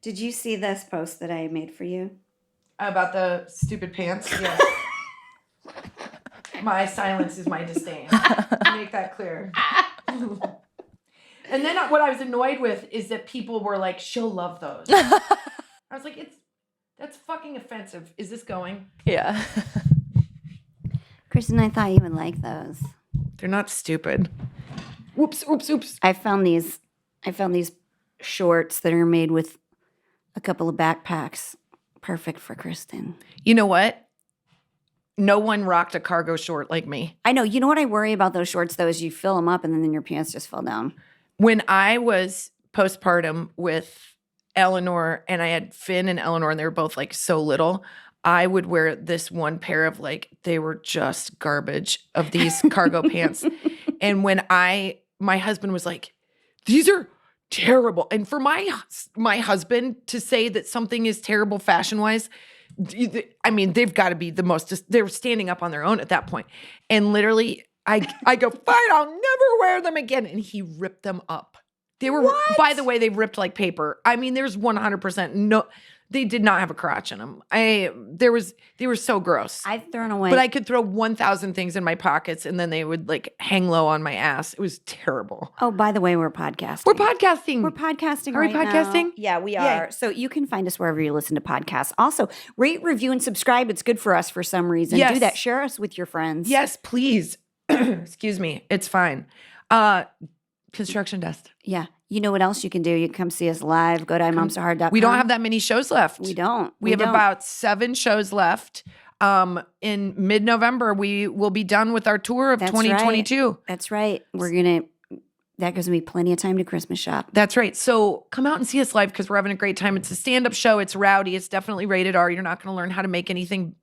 Did you see this post that I made for you? About the stupid pants? Yes. My silence is my disdain. Make that clear. And then what I was annoyed with is that people were like, she'll love those. I was like, that's fucking offensive. Is this going? Yeah. Kristin, I thought you would like those. They're not stupid. Oops. I found these shorts that are made with a couple of backpacks. Perfect for Kristin. You know what? No one rocked a cargo short like me. I know. You know what I worry about those shorts, though, is you fill them up and then your pants just fall down. When I was postpartum with Eleanor, and I had Finn and Eleanor, and they were both like so little, I would wear this one pair of like, they were just garbage of these cargo pants. And when my husband was like, these are terrible. And for my husband to say that something is terrible fashion-wise, I mean, they've got to be the most, they were standing up on their own at that point. And literally, I go, fine, I'll never wear them again. And he ripped them up. They were, what? By the way, they ripped like paper. I mean, there's 100% no, they did not have a crotch in them. They were so gross. I've thrown away. But I could throw 1,000 things in my pockets and then they would like hang low on my ass. It was terrible. Oh, by the way, we're podcasting. We're podcasting. We're podcasting Are right we podcasting? now. Yeah, we are. So you can find us wherever you listen to podcasts. Also, rate, review, and subscribe. It's good for us for some reason. Yes. Do that. Share us with your friends. Yes, please. Excuse me. It's fine. Construction dust. Yeah. You know what else you can do? You can come see us live. Go to IMOMSOHARD.com. We don't have that many shows left. We don't. We have about 7 shows left. In mid-November, we will be done with our tour of 2022. Right. That's right. That gives me plenty of time to Christmas shop. That's right. So come out and see us live because we're having a great time. It's a stand-up show. It's rowdy. It's definitely rated R. You're not going to learn how to make anything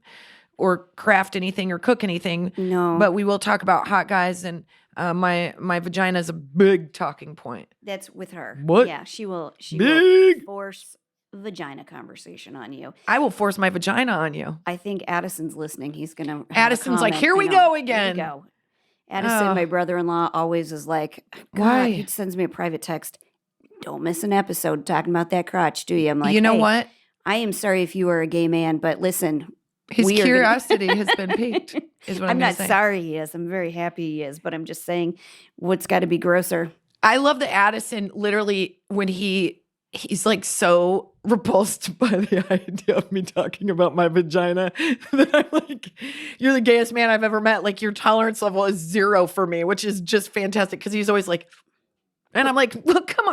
or craft anything or cook anything. No. But we will talk about hot guys, and my vagina is a big talking point. That's with her. What? Yeah, she will force vagina conversation on you. I will force my vagina on you. I think Addison's listening. He's going to Addison's like, here we go again. Here we go. Addison, my brother-in-law, always is like, God, why? He sends me a private text. Don't miss an episode talking about that crotch, do you? I'm like, you know hey, what? I am sorry if you are a gay man, but listen. His curiosity has been piqued, is what I'm not saying. sorry he is. I'm very happy he is, but I'm just saying what's got to be grosser. I love that Addison literally, when he's like so repulsed by the idea of me talking about my vagina that I'm like, you're the gayest man I've ever met. Like, your tolerance level is 0 for me, which is just fantastic because he's always like, and I'm like, well, come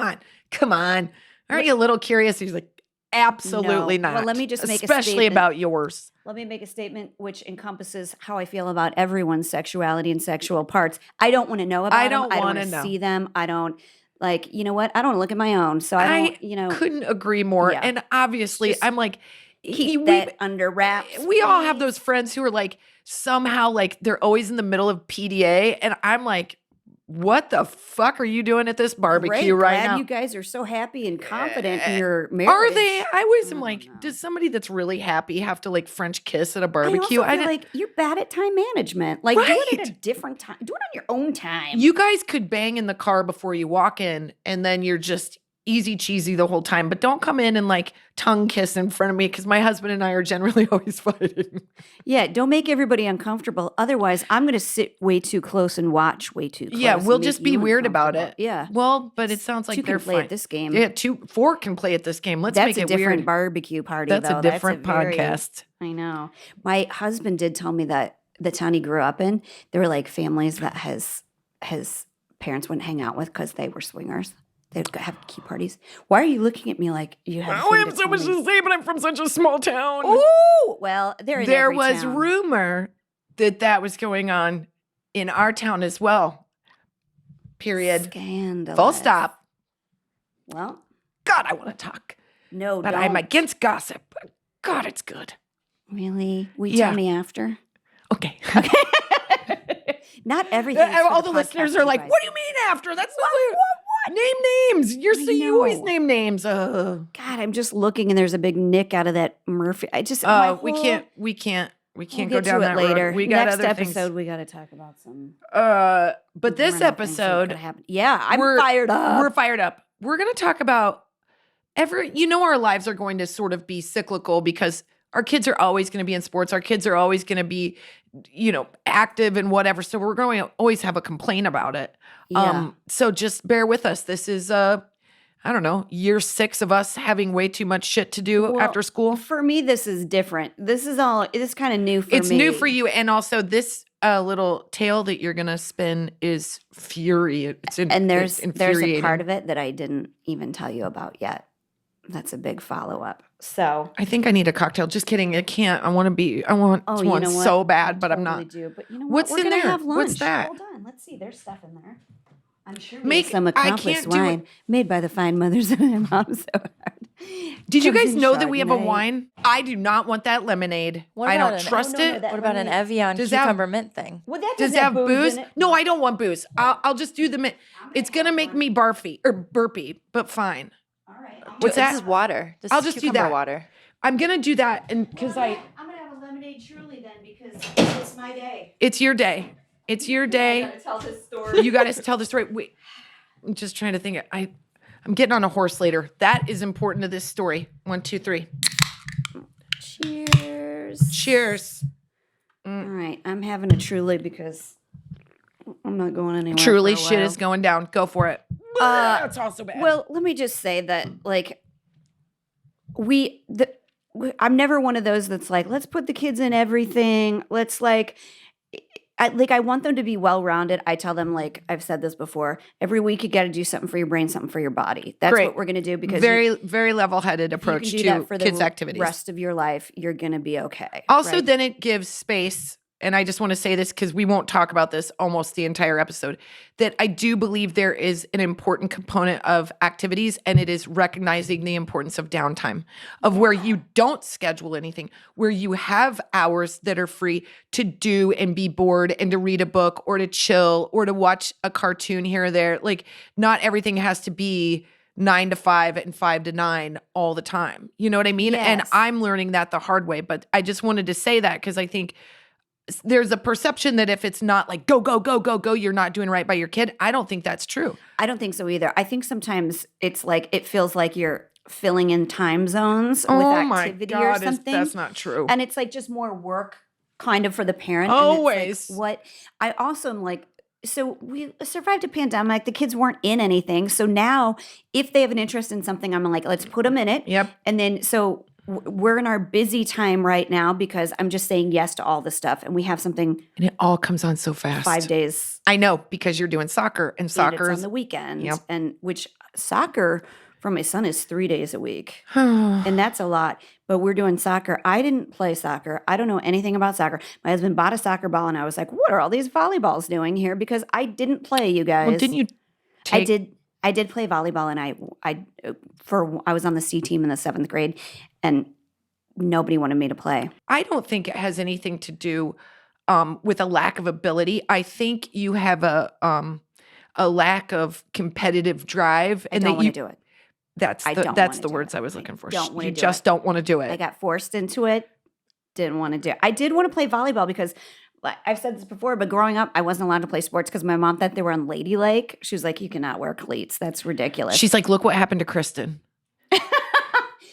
on. Aren't you a little curious? He's like, absolutely not. Well, let me just make a especially statement. about yours. Let me make a statement which encompasses how I feel about everyone's sexuality and sexual parts. I don't want to know about them. I don't want to see them. I don't, like, you know what? I don't look at my own. So I don't, couldn't agree more. Yeah. And obviously, just I'm like, keep that under wraps. We all have those friends who are like, somehow, like, they're always in the middle of PDA. And I'm like, what the fuck are you doing at this barbecue right now? You guys are so happy and confident in your marriage. Are they? I always am like, does somebody that's really happy have to like French kiss at a barbecue? I feel like you're bad at time management. Like, do it at a different time. Do it on your own time. You guys could bang in the car before you walk in, and then you're just easy cheesy the whole time. But don't come in and like tongue kiss in front of me because my husband and I are generally always fighting. Yeah, don't make everybody uncomfortable. Otherwise, I'm going to sit way too close and watch way too close. Yeah, we'll just be weird about it. Yeah. Well, but it sounds like they're play at this game. Yeah, 4 can play at this game. Let's make it weird. That's a different barbecue party, That's though. A different podcast. I know. My husband did tell me that the town he grew up in, there were like families that his parents wouldn't hang out with because they were swingers. They'd have key parties. Why are you looking at me like you have? I have so much to say, but I'm from such a small town. Oh, well, there was town. Rumor that was going on in our town as well. Period. Scandalous. Full stop. Well, God, I want to talk. No, but I'm against gossip. But God, it's good. Really? Will you tell me after? Okay. Not everything. All the listeners are like, "What do you mean after? That's not what? Name names. You always name names. God, I'm just looking, and there's a big nick out of that Murphy. I just we can't we'll go down that later. road. We got Next other episode. things. We got to talk about some. But this episode, yeah, I'm fired up. We're fired up. We're gonna talk about our lives are going to sort of be cyclical because our kids are always going to be in sports. Our kids are always going to be, active and whatever. So we're going to always have a complaint about it. Yeah. So just bear with us. This is, I don't know, year 6 of us having way too much shit to do Well, after school. For me, this is different. This is kind of new for me. It's new for you. And also this little tale that you're going to spin is And there's infuriating. a part of it that I didn't even tell you about yet. That's a big follow-up. So I think I need a cocktail. Just kidding. I can't. I want one you know what? so bad, I but I'm totally not. do. But you know What's what? We're in gonna there? have lunch. What's that? Hold on. Let's see. There's stuff in there. I'm sure Make some I accomplished can't do wine it. made by the fine mothers of my mom. So hard. Did you guys Comes in know that we have a Chardonnay. wine? I do not want that lemonade. What I about don't an- trust Oh, no, it. that What about an lemonade. Evian Does that have- cucumber mint thing? Well, that Does doesn't it have booze? in it. No, I don't want booze. I'll just do the mint. It's gonna make me barfy or burpy, but fine. All right. What's This that? is water. This I'll is just do cucumber that. water. I'm gonna do that, and because I'm gonna have a lemonade truly then because it's my day. it's your day. It's your day. I gotta tell this story. You got to tell the story. Wait, I'm just trying to think. I'm getting on a horse later. That is important to this story. 1, 2, 3. Cheers. Cheers. All right. I'm having a truly because I'm not going anywhere. Truly, for a shit while. is going down. Go for it. It's also bad. Well, let me just say that, like, I'm never one of those that's like, let's put the kids in everything. Let's I want them to be well-rounded. I tell them, like, I've said this before, every week you got to do something for your brain, something for your body. That's Great. what we're going to do because very, very level-headed if you approach can do to that for the kids' activities. rest of your life, you're going to be okay. Also, right? then it gives space, and I just want to say this because we won't talk about this almost the entire episode, that I do believe there is an important component of activities, and it is recognizing the importance of downtime, of where you don't schedule anything, where you have hours that are free to do and be bored and to read a book or to chill or to watch a cartoon here or there. Like, not everything has to be 9 to 5 and 5 to 9 all the time. You know what I mean? And Yes. I'm learning that the hard way, but I just wanted to say that because I think there's a perception that if it's not like go, go, go, go, go, you're not doing right by your kid. I don't think that's true. I don't think so either. I think sometimes it's like it feels like you're filling in time zones with activity or something. that's not true. And it's like just more work kind of for the parent. And Always. it's like, what I also am like, so we survived a pandemic. The kids weren't in anything. So now if they have an interest in something, I'm like, let's put them in it. Yep. And then so we're in our busy time right now because I'm just saying yes to all this stuff. And we have something And it all comes on so fast. 5 days. I know because you're doing soccer and And soccer it's on the weekends. Yep. And which soccer for my son is 3 days a week. And that's a lot. But we're doing soccer. I didn't play soccer. I don't know anything about soccer. My husband bought a soccer ball and I was like, what are all these volleyballs doing here? Because I didn't play, you guys. Well, didn't you I did play volleyball and I was on the C team in the 7th grade and nobody wanted me to play. I don't think it has anything to do with a lack of ability. I think you have a lack of competitive drive, I and don't that want you. to do it. That's I don't that's wanna the do words it. I was I looking for. don't wanna You do just it. don't want to do I it. got forced into it. Didn't want to do it. I did want to play volleyball because like I've said this before, but growing up, I wasn't allowed to play sports because my mom thought they were unladylike. She was like, you cannot wear cleats. That's ridiculous. She's like, look what happened to Kristin.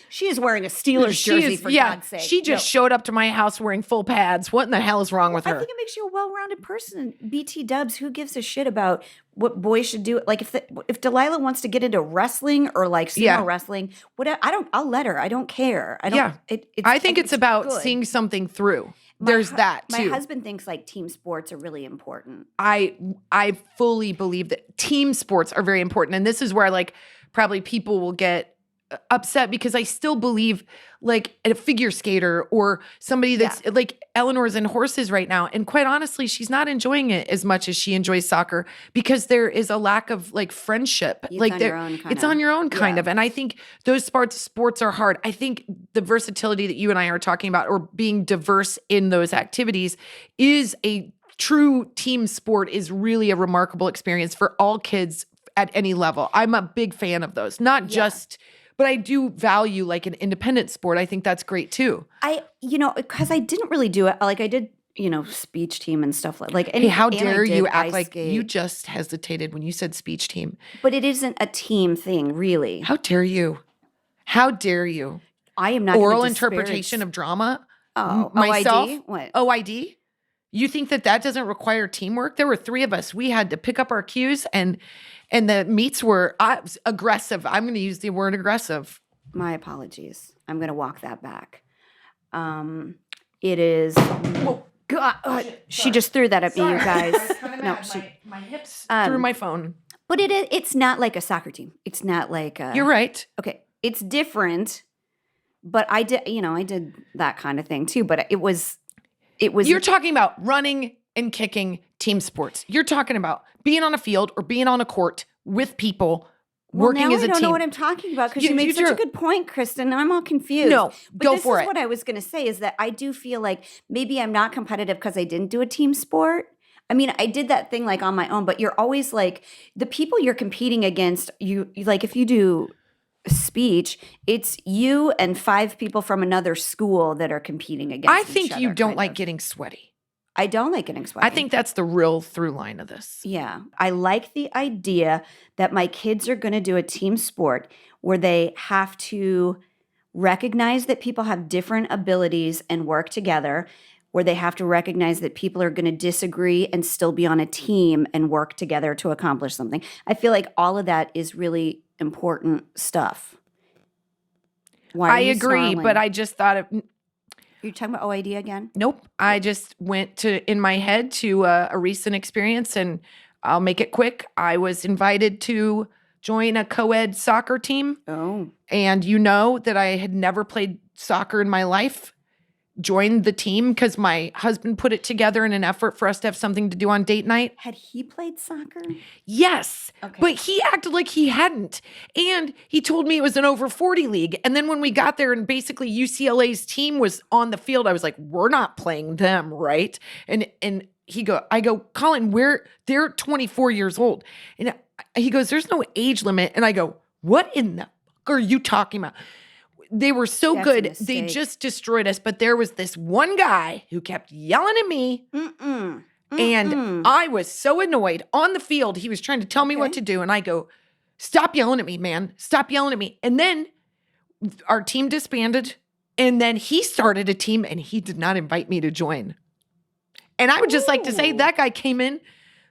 She is wearing a Steelers She jersey, is- for yeah, God's sake. she just showed up to my house wearing full pads. What in the hell is wrong with I her? think it makes you a well-rounded person. BT Dubs, who gives a shit about what boys should do? Like if Delilah wants to get into wrestling or like sumo Yeah. wrestling, whatever, I'll let her. I don't care. I don't. Yeah. I think it's about good. seeing something through. My There's hu- that My too. husband thinks like team sports are really important. I fully believe that team sports are very important, and this is where like probably people will get upset because I still believe like a figure skater or somebody that's like Eleanor's in horses right now, and quite honestly, she's not enjoying it as much as she enjoys soccer because there is a lack of like friendship. It's like on there- your own it's kinda. on your own kind Yeah. of, and I think those sports are hard. I think the versatility that you and I are talking about, or being diverse in those activities, is a true team sport. Is really a remarkable experience for all kids at any level. I'm a big fan of those, not just. But I do value like an independent sport. I think that's great too. Because I didn't really do it. Like I did, speech team and stuff like. Hey, how and I dare did you act ice like skate. you just hesitated when you said speech team? But it isn't a team thing, really. How dare you? How dare you? I am not gonna Oral disparage- interpretation of drama. myself. Myself. What? OID. You think that doesn't require teamwork? There were 3 of us. We had to pick up our cues, and the meets were aggressive. I'm going to use the word aggressive. My apologies. I'm going to walk that back. It is. Whoa. God, Shit, she sorry. just threw that at me, you guys. I was kind of mad. My hips threugh my phone. But it's not like a soccer team. It's not like a. You're right. Okay, it's different. But I did that kind of thing too. But it was. You're talking about running and kicking team sports. You're talking about being on a field or being on a court with people working now as a team. I don't know what I'm talking about because you made such a good point, Kristin. I'm all confused. No, but go for it. What I was going to say is that I do feel like maybe I'm not competitive because I didn't do a team sport. I mean, I did that thing like on my own, but you're always like the people you're competing against. You like if you do speech, it's you and 5 people from another school that are competing against I each think other, you don't kind like of. getting sweaty. I don't like getting sweaty. I think that's the real through line of this. Yeah. I like the idea that my kids are going to do a team sport where they have to recognize that people have different abilities and work together, where they have to recognize that people are going to disagree and still be on a team and work together to accomplish something. I feel like all of that is really important stuff. Why are I you agree, snarling? but I just thought of You're talking about OID again? nope. I just went in my head to a recent experience, and I'll make it quick. I was invited to join a co-ed soccer team. Oh. And you know that I had never played soccer in my life. Joined the team because my husband put it together in an effort for us to have something to do on date night. Had he played soccer? Yes. Okay. But he acted like he hadn't. And he told me it was an over 40 league. And then when we got there and basically UCLA's team was on the field, I was like, we're not playing them, right? And I go, Colin, they're 24 years old. And he goes, there's no age limit. And I go, what in the fuck are you talking about? They were so That's a good. They mistake. just destroyed us. But there was this one guy who kept yelling at me. And I was so annoyed on the field. He was trying to tell me what to do. And I go, stop yelling at me, man. Stop yelling at me. And then our team disbanded. And then he started a team and he did not invite me to join. And I would just like to say that guy came in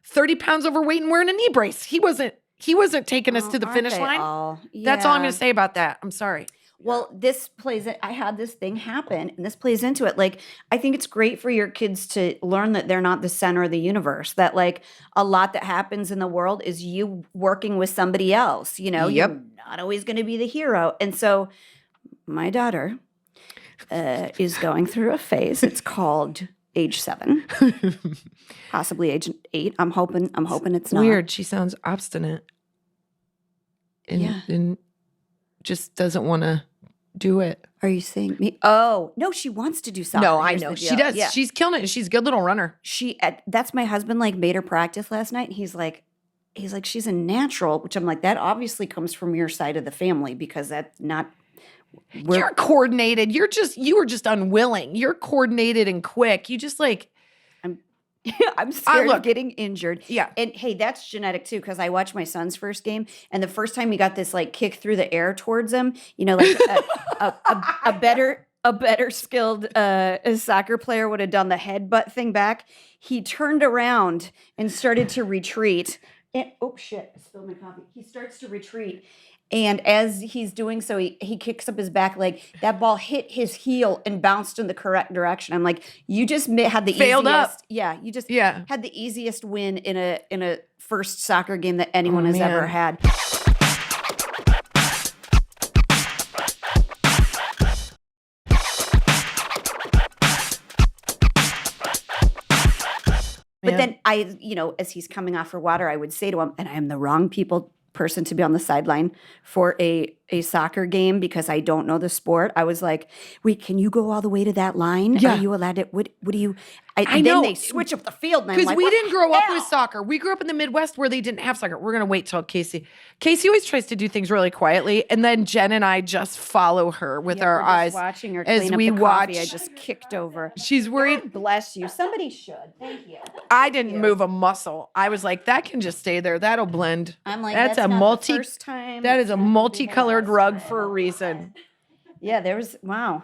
30 pounds overweight and wearing a knee brace. He wasn't taking us to the finish line. That's all I'm going to say about that. I'm sorry. Well, this plays it. I had this thing happen and this plays into it. Like, I think it's great for your kids to learn that they're not the center of the universe, that like a lot that happens in the world is you working with somebody else, you know, Yep. You're not always going to be the hero. And so my daughter is going through a phase. It's called age 7, possibly age 8. I'm hoping it's not. Weird. She sounds obstinate. And just doesn't want to do it. Are you saying me? Oh, no, she wants to do something. No, I know. She does. Yeah. She's killing it. She's a good little runner. That's my husband, like, made her practice last night. And he's like, she's a natural, which I'm like, that obviously comes from your side of the family because that's not. You're coordinated. You were just unwilling. You're coordinated and quick. You just like. I'm scared look, of getting injured. Yeah. And hey, that's genetic too, because I watched my son's first game, and the first time he got this like kick through the air towards him, you know, like a better skilled soccer player would have done the headbutt thing back. He turned around and started to retreat. And oh shit, I spilled my coffee. He starts to retreat. And as he's doing so, he kicks up his back leg. That ball hit his heel and bounced in the correct direction. I'm like, you just had the Failed easiest. up. Yeah, you just had the easiest win in a first soccer game that anyone has ever had. But then as he's coming off for water, I would say to him, and I am the wrong person to be on the sideline for a soccer game because I don't know the sport. I was like, wait, can you go all the way to that line? Yeah. Are you allowed to, what do you, I then know. they switch up the field. Because like, we what didn't the grow up hell? with soccer. We grew up in the Midwest where they didn't have soccer. We're going to wait till Casey always tries to do things really quietly. And then Jen and I just follow her with our we're just eyes. watching her as clean up we the coffee watch. I just kicked over. She's worried. God bless you. Somebody should. Thank you. I didn't move a muscle. I was like, that can just stay there. That'll blend. I'm like, that's that's a not multi. the first time That is a multicolored hard rug for a reason. Yeah, there was, wow.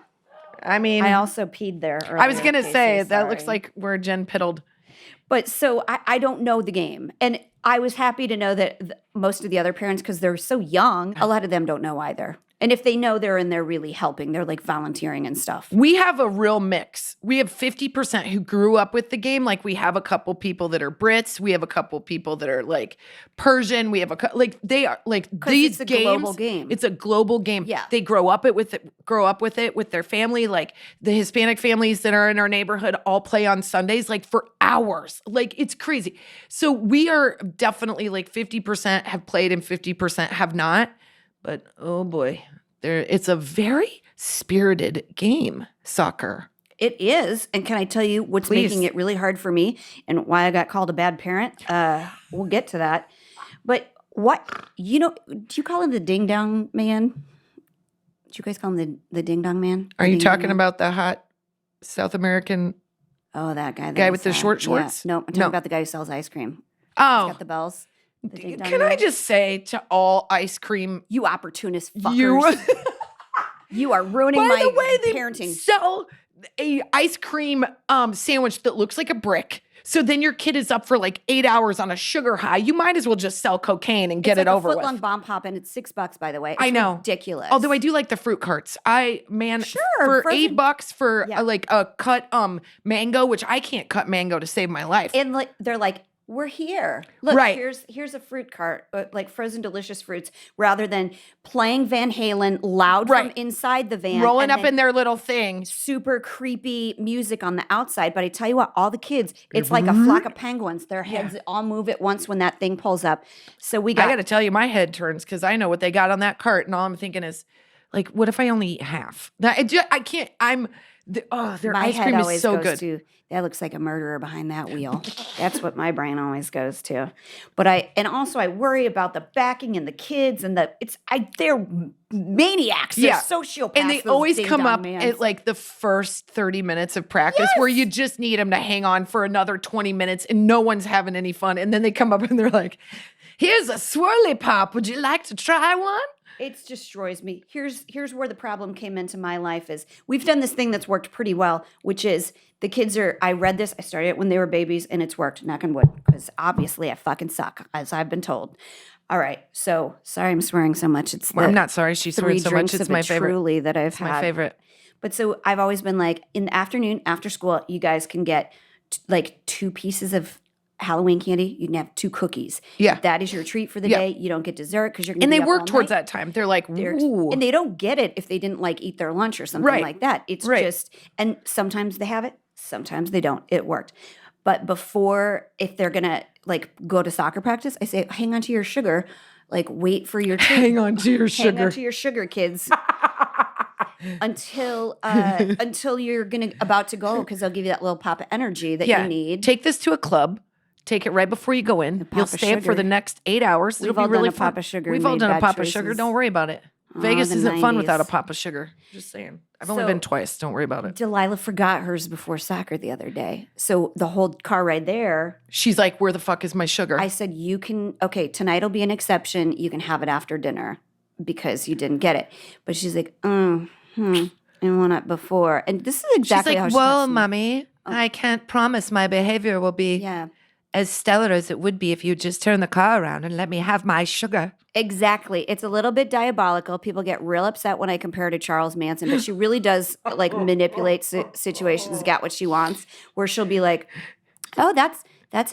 I mean, I also peed there earlier. I was going to say, Casey, that looks sorry. like where Jen piddled. But so I don't know the game. And I was happy to know that most of the other parents, because they're so young, a lot of them don't know either. And if they know, they're in there really helping. They're like volunteering and stuff. We have a real mix. We have 50% who grew up with the game. Like we have a couple people that are Brits. We have a couple people that are like Persian. We have they are like these it's a games. global game. It's a global game. Yeah. They grow up with it with their family. Like the Hispanic families that are in our neighborhood all play on Sundays like for hours. Like it's crazy. So we are definitely like 50% have played and 50% have not. But oh boy, it's a very spirited game, soccer. It is. And can I tell you what's making it really hard for me and why I got called a bad parent? We'll get to that. But do you call him the ding dong man? Do you guys call him the ding dong man? Are you talking about the hot South American? Oh, that guy. Guy with the short shorts? Yeah. No, I'm talking about the guy who sells ice cream. Oh. He's got the bells. Can I just say to all ice cream, you opportunist fuckers, you are ruining by my the way, they parenting. Sell a ice cream sandwich that looks like a brick. So then your kid is up for like 8 hours on a sugar high. You might as well just sell cocaine and get it over with. It's like a foot-long bomb pop, and it's $6, by the way. It's I know, ridiculous. Although I do like the fruit carts. For $8 for like a cut mango, which I can't cut mango to save my life. And like they're like, we're here. Look, here's a fruit cart, like frozen delicious fruits, rather than playing Van Halen loud from inside the van. Rolling up in their little thing. Super creepy music on the outside. But I tell you what, all the kids, it's like a flock of penguins. Their heads all move at once when that thing pulls up. So I got to tell you, my head turns because I know what they got on that cart. And all I'm thinking is, like, what if I only eat half? I can't, their my ice cream head is so goes good. To, that looks like a murderer behind that wheel. That's what my brain always goes to. But I worry about the backing and the kids and they're maniacs. They're sociopaths. And they always come up at like the first 30 minutes of practice where you just need them to hang on for another 20 minutes and no one's having any fun. And then they come up and they're like, here's a swirly pop. Would you like to try one? It destroys me. Here's where the problem came into my life is we've done this thing that's worked pretty well, which is the kids I read this, I started it when they were babies and it's worked, knock on wood, because obviously I fucking suck, as I've been told. All right, so sorry I'm swearing so much. I'm not sorry she's swearing so much. It's my favorite. Truly that I've had. My favorite. But so I've always been like, in the afternoon after school, you guys can get like 2 pieces of Halloween candy. You can have 2 cookies. Yeah. That is your treat for the day. You don't get dessert because you're going to And be they up work all towards night. that time. They're like, ooh. And they don't get it if they didn't like eat their lunch or something like that. It's just, and sometimes they have it, sometimes they don't. It worked. But before, if they're going to like go to soccer practice, I say, hang on to your sugar. Like, wait for your treat. Hang on to your sugar. Hang on to your sugar, kids. until you're about to go, because they'll give you that little pop of energy that you need. Take this to a club. Take it right before you go in. You'll stay up for the next 8 hours. We've all done a pop of sugar. We've all done a pop of sugar. Don't worry about it. Vegas isn't fun without a pop of sugar. Just saying. I've only been twice. Don't worry about it. Delilah forgot hers before soccer the other day. So the whole car ride there. She's like, where the fuck is my sugar? I said, tonight will be an exception. You can have it after dinner because you didn't get it. But she's like, I want it before. And this is exactly how she well, Mommy, I can't promise my behavior will be as stellar as it would be if you just turn the car around and let me have my sugar. Exactly. It's a little bit diabolical. People get real upset when I compare her to Charles Manson, but she really does like manipulate situations, get what she wants, where she'll be like, oh, that's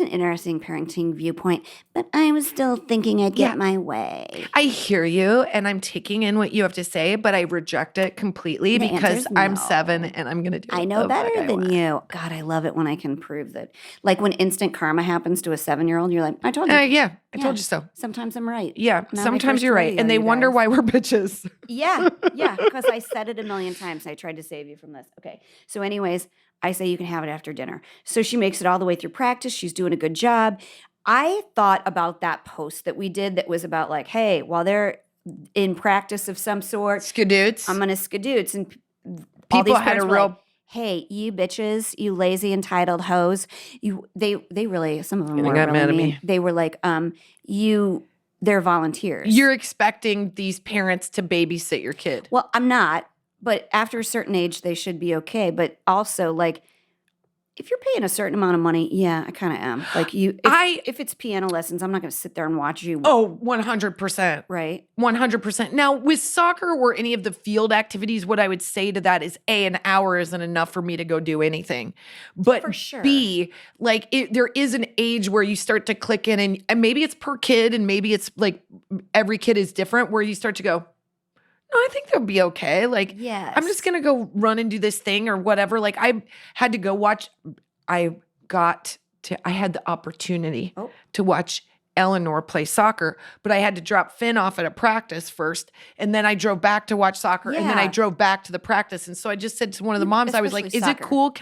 an interesting parenting viewpoint, but I was still thinking I'd get my way. I hear you, and I'm taking in what you have to say, but I reject it completely because I'm 7 and I'm going to do it. I know better than you. God, I love it when I can prove that. Like when instant karma happens to a 7-year-old, you're like, I told you. I told you so. Sometimes I'm right. Yeah, sometimes you're right. And they wonder why we're bitches. Yeah, because I said it a million times. I tried to save you from this. Okay, so anyways, I say you can have it after dinner. So she makes it all the way through practice. She's doing a good job. I thought about that post that we did that was about like, hey, while they're in practice of some sort, skadoots. I'm going to skadoots. And people had a real... Like, hey, you bitches, you lazy entitled hoes. They really, some of them were got really mad at mean. me. They were like, they're volunteers. You're expecting these parents to babysit your kid. Well, I'm not, but after a certain age, they should be okay. But also, like, if you're paying a certain amount of money, yeah, I kind of am. Like if it's piano lessons, I'm not going to sit there and watch you. Oh, 100%. Right. 100%. Now, with soccer or any of the field activities, what I would say to that is A, an hour isn't enough for me to go do anything. But For sure. B, like there is an age where you start to click in and maybe it's per kid and maybe it's like every kid is different where you start to go, no, I think they'll be okay. Like, Yes. I'm just going to go run and do this thing or whatever. Like I had to go watch, I had the opportunity to watch Eleanor play soccer, but I had to drop Finn off at a practice first. And then I drove back to watch soccer and then I drove back to the practice. And so I just said to one of the moms, I was like, is it cool?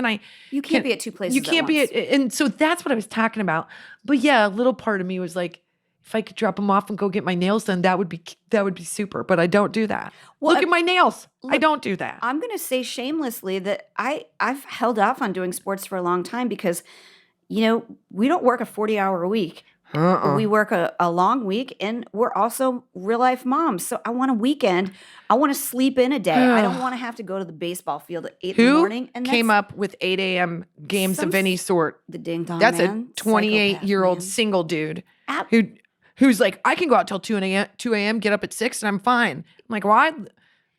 You can't be at two places You can't be at, and so that's what I was talking about. But yeah, a little part of me was like, if I could drop them off and go get my nails done, that would be super. But I don't do that. Well, Look at my nails. I don't do that. I'm going to say shamelessly that I've held off on doing sports for a long time because, we don't work a 40-hour week. We work a long week, and we're also real life moms. So I want a weekend. I want to sleep in a day. I don't want to have to go to the baseball field at 8 in the morning. And came up with 8 a.m. games of any sort? The ding dong. That's man, a 28-year-old single dude who's like, I can go out till 2 a.m., get up at 6, and I'm fine. I'm like, well,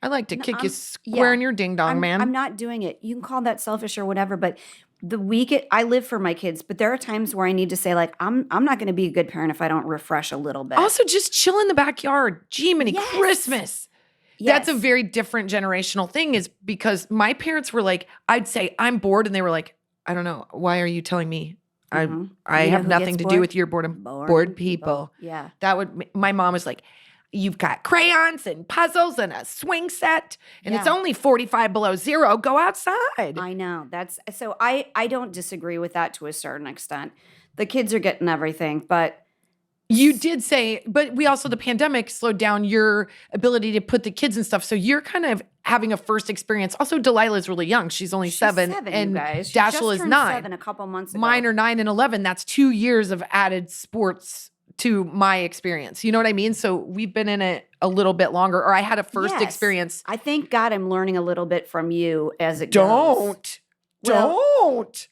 I like to kick you square in your ding dong, man. I'm not doing it. You can call that selfish or whatever, but the week I live for my kids, but there are times where I need to say, like, I'm not going to be a good parent if I don't refresh a little bit. Also, just chill in the backyard. Gee, many Christmas. Yes. That's a very different generational thing is because my parents were like, I'd say, I'm bored. And they were like, I don't know. Why are you telling me? I have nothing to do with your boredom. Bored people. Yeah. My mom was like, you've got crayons and puzzles and a swing set and it's only 45 below zero. Go outside. I know. So I don't disagree with that to a certain extent. The kids are getting everything, but you did say, but the pandemic slowed down your ability to put the kids and stuff. So you're kind of having a first experience. Also, Delilah's really young. She's only 7 and you guys. Dashel is 9. 7 a couple months ago. Mine are 9 and 11. That's 2 years of added sports to my experience. You know what I mean? So we've been in it a little bit longer, or I had a first experience. I thank God I'm learning a little bit from you as it goes. Don't.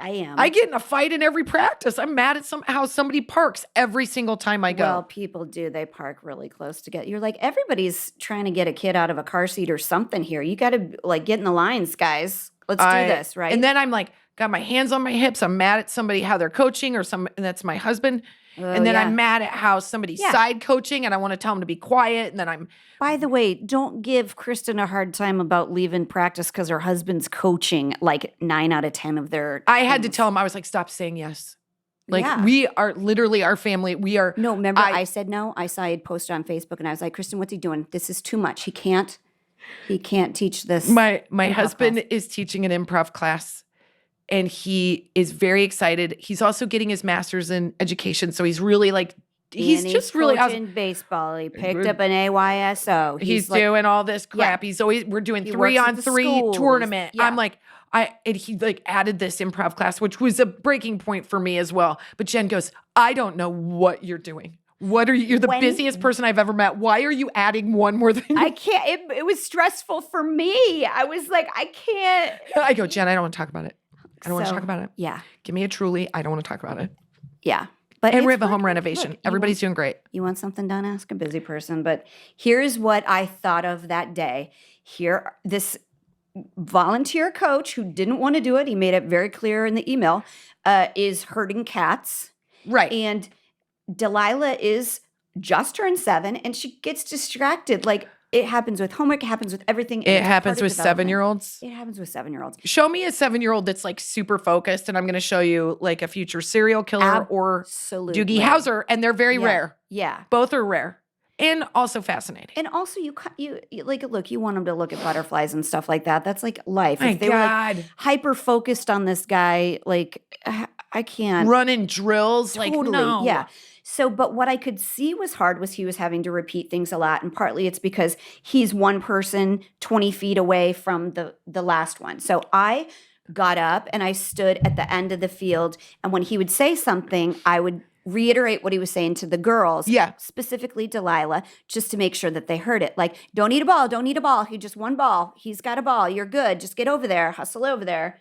I am. I get in a fight in every practice. I'm mad at how somebody parks every single time I go. Well, people do. They park really close to get. You're like, everybody's trying to get a kid out of a car seat or something here. You got to like get in the lines, guys. Let's do this, right? And then I'm like, got my hands on my hips. I'm mad at somebody how they're coaching, and that's my husband. And then I'm mad at how somebody's side coaching, and I want to tell them to be quiet. And then By the way, don't give Kristin a hard time about leaving practice because her husband's coaching like 9 out of 10 of their. I had to tell him, I was like, stop saying yes. Like we are literally our family. We are. No, remember I said no. I saw he'd posted on Facebook, and I was like, Kristin, what's he doing? This is too much. He can't teach this. My husband is teaching an improv class. And he is very excited. He's also getting his master's in education. So he's really like, he's just really coaching baseball. He picked up an AYSO. He's like, doing all this crap. We're doing 3-on-3 tournament. Yeah. I'm like, and he like added this improv class, which was a breaking point for me as well. But Jen goes, I don't know what you're doing. What are you? You're the busiest person I've ever met. Why are you adding one more thing? I can't. It was stressful for me. I was like, I can't. I go, Jen, I don't want to talk about it. I don't want to talk about it. Yeah. Give me a Truly. I don't want to talk about it. Yeah. And we have a home renovation. Look, everybody's doing great. You want something done? Ask a busy person. But here's what I thought of that day. This volunteer coach who didn't want to do it, he made it very clear in the email, is herding cats. Right. And Delilah is just turned 7 and she gets distracted. Like, it happens with homework. It happens with everything. It happens with 7-year-olds. It happens with 7-year-olds. Show me a 7-year-old that's like super focused, and I'm going to show you like a future serial killer or Doogie Howser, and they're very rare. Yeah, both are rare and also fascinating. And also, you like look. You want them to look at butterflies and stuff like that. That's like life. If they were like hyper focused on this guy, like I can't running drills. Totally, like no, yeah. So, but what I could see was hard was he was having to repeat things a lot. And partly it's because he's one person 20 feet away from the last one. So I got up and I stood at the end of the field. And when he would say something, I would reiterate what he was saying to the girls, Yeah. specifically Delilah, just to make sure that they heard it. Like, don't eat a ball, don't eat a ball. He just one ball. He's got a ball. You're good. Just get over there. Hustle over there.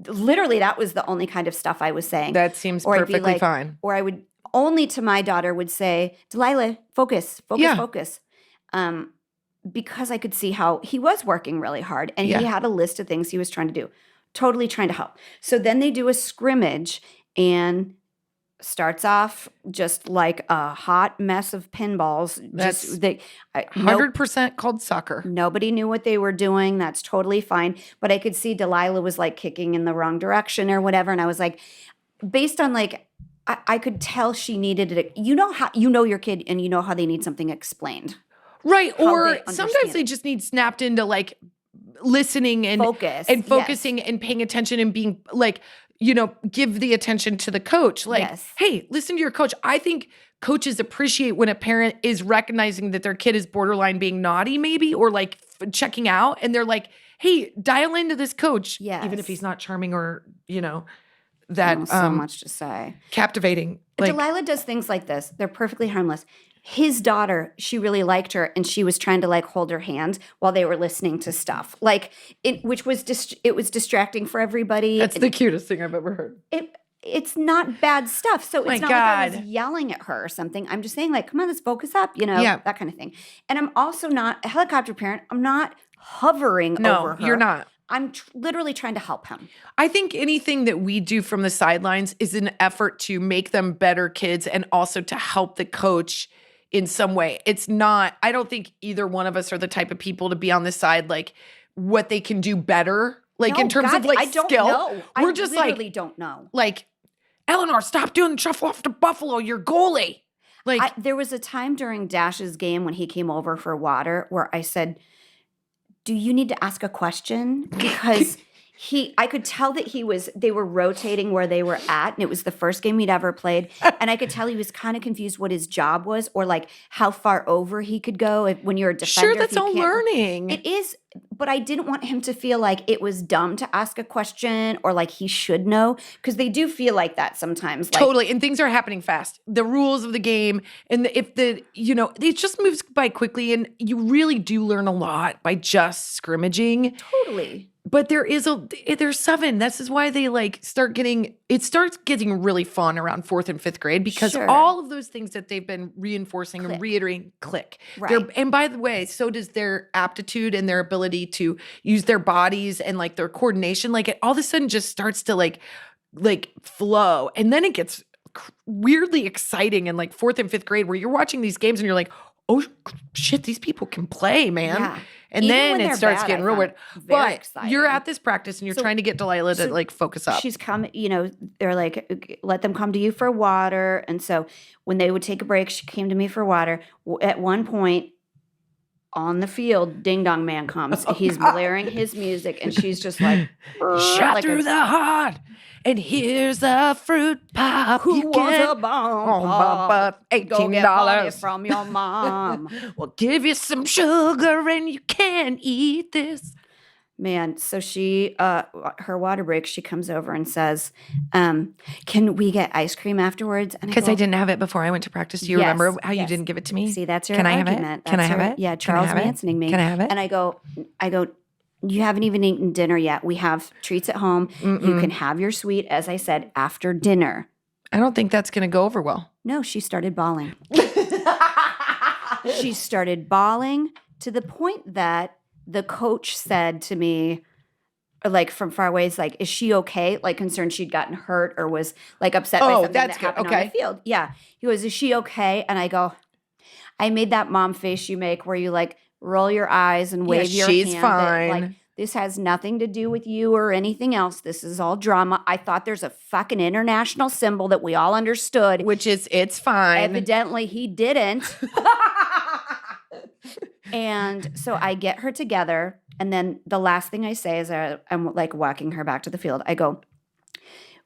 Literally, that was the only kind of stuff I was saying. That seems Or I'd be perfectly like- fine. Or I would only to my daughter would say, Delilah, focus, Yeah. focus. Because I could see how he was working really hard and Yeah. he had a list of things he was trying to do. Totally trying to help. So then they do a scrimmage and starts off just like a hot mess of pinballs. That's Just they, 100% called soccer. nobody knew what they were doing. That's totally fine. But I could see Delilah was like kicking in the wrong direction or whatever. And I was like, based on like, I could tell she needed it. You know how you know your kid and you know how they need something explained. Right. How Or they sometimes understand they it. just need snapped into like listening and Focus. and focusing and paying attention and being like, give the attention to the coach. Like, Yes. hey, listen to your coach. I think coaches appreciate when a parent is recognizing that their kid is borderline being naughty maybe, or like checking out. And they're like, hey, dial into this coach. Yes. Even if he's not charming or, that Oh, so much to say. captivating. Like, Delilah does things like this. They're perfectly harmless. His daughter, she really liked her, and she was trying to like hold her hand while they were listening to stuff, like which was it was distracting for everybody. that's the cutest thing I've ever heard. It's not bad stuff. So My it's not like I was God. yelling at her or something. I'm just saying, like, come on, let's focus up, Yeah. that kind of thing. And I'm also not a helicopter parent. I'm not hovering over No, her. you're not. I'm literally trying to help him. I think anything that we do from the sidelines is an effort to make them better kids and also to help the coach in some way. It's not, I don't think either one of us are the type of people to be on the side, like what they can do better, like in No, terms of God, like I don't skill. know. We're I just literally don't know. like, Eleanor, stop doing the shuffle off to Buffalo, you're goalie. Like, There was a time during Dash's game when he came over for water where I said, do you need to ask a question? Because I could tell that they were rotating where they were at, and it was the first game he'd ever played. And I could tell he was kind of confused what his job was or like how far over he could go when you're a defender. sure, if that's you all can't- learning. It is, but I didn't want him to feel like it was dumb to ask a question or like he should know, because they do feel like that sometimes. Like, Totally. And things are happening fast. The rules of the game and it just moves by quickly, and you really do learn a lot by just scrimmaging. totally. But there's 7. This is why they starts getting really fun around 4th and 5th grade, because Sure. all of those things that they've been reinforcing and reiterating click. Right. And by the way, so does their aptitude and their ability to use their bodies and like their coordination. Like it all of a sudden just starts to like flow. And then it gets weirdly exciting in like 4th and 5th grade where you're watching these games and you're like, oh shit, these people can play, man. Yeah. And Even then when it they're starts bad, getting I real found weird. very But exciting. you're at this practice and you're So- trying to get Delilah to so like focus up. She's come, they're like, let them come to you for water. And so when they would take a break, she came to me for water. At one point on the field, Ding Dong Man comes. He's blaring his music, and she's just like, Shot like through a- the heart, and here's a fruit pop. who you wants get a bomb? on pop? $18. Go get money from your mom. We'll give you some sugar and you can eat this. Man, so she, her water break, she comes over and says, can we get ice cream afterwards? And Because go, I didn't have it before I went to practice. Do you Yes, remember how you yes. didn't give it to me? See, that's your Can I have argument. it? Can I That's have her- it? Yeah, Can I Charles have it? Mansoning me. Can I have it? And I go, you haven't even eaten dinner yet. We have treats at home. You Mm-mm. can have your sweet, as I said, after dinner. I don't think that's going to go over well. No, she started bawling. She started bawling to the point that the coach said to me, like from far away, is like, is she okay? Like concerned she'd gotten hurt or was like upset by Oh, something that's that good. happened on Okay. the field. Yeah. He goes, is she okay? And I go, I made that mom face you make where you like roll your eyes and wave your she's hand. that, fine. like, this has nothing to do with you or anything else. This is all drama. I thought there's a fucking international symbol that we all understood. Which is, it's fine. Evidently, he didn't. And so I get her together. And then the last thing I say is I'm like walking her back to the field. I go,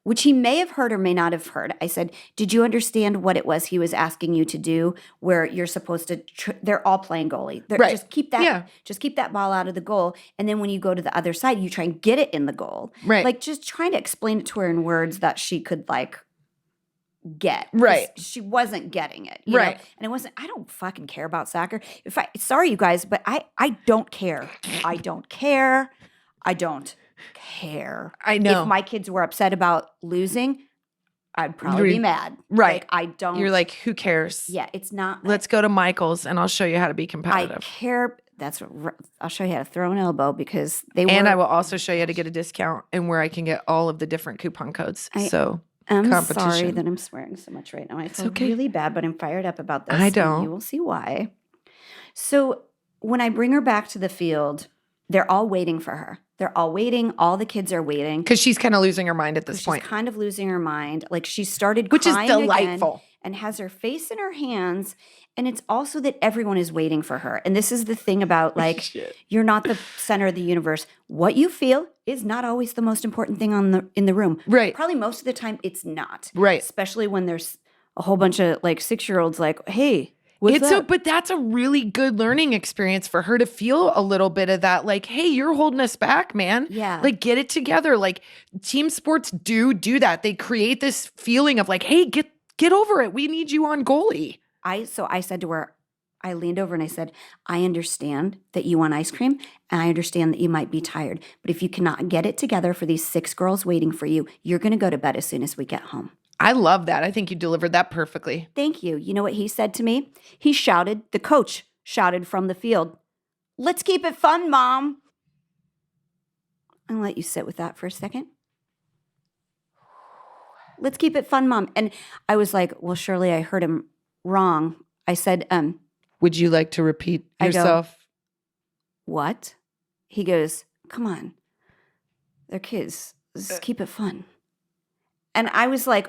which he may have heard or may not have heard. I said, did you understand what it was he was asking you to do where you're supposed to, they're all playing goalie. Right. Just keep that ball out of the goal. And then when you go to the other side, you try and get it in the goal. Right. Like just trying to explain it to her in words that she could like get. Right. She wasn't getting it. You Right. know? And it wasn't, I don't fucking care about soccer. Sorry, you guys, but I don't care. I don't care. I don't care. I know. If my kids were upset about losing, I'd probably be mad. Right. Like, I don't. You're like, who cares? Yeah, it's not. Let's go to Michael's and I'll show you how to be competitive. I care. I'll show you how to throw an elbow because they were. And I will also show you how to get a discount and where I can get all of the different coupon codes. I'm competition. sorry that I'm swearing so much right now. I feel okay. really bad, but I'm fired up about this. I don't. And you will see why. So when I bring her back to the field, they're all waiting for her. They're all waiting. All the kids are waiting. Because she's kind of losing her mind at this point. She's kind of losing her mind. Like she started Which is crying delightful. again and has her face in her hands. And it's also that everyone is waiting for her. And this is the thing about like, you're not the center of the universe. What you feel is not always the most important thing in the room. Right. Probably most of the time it's not. Right. Especially when there's a whole bunch of like 6-year-olds like, hey, what's up? But that's a really good learning experience for her to feel a little bit of that. Like, hey, you're holding us back, man. Yeah. Like, get it together. Like, team sports do that. They create this feeling of like, hey, get over it. We need you on goalie. So I said to her, I leaned over and I said, I understand that you want ice cream and I understand that you might be tired. But if you cannot get it together for these 6 girls waiting for you, you're going to go to bed as soon as we get home. I love that. I think you delivered that perfectly. Thank you. You know what he said to me? He shouted, the coach shouted from the field, let's keep it fun, Mom. I'll let you sit with that for a second. Let's keep it fun, Mom. And I was like, well, surely I heard him wrong. I said, would you like to repeat yourself? What? He goes, come on. They're kids. Let's keep it fun. And I was like,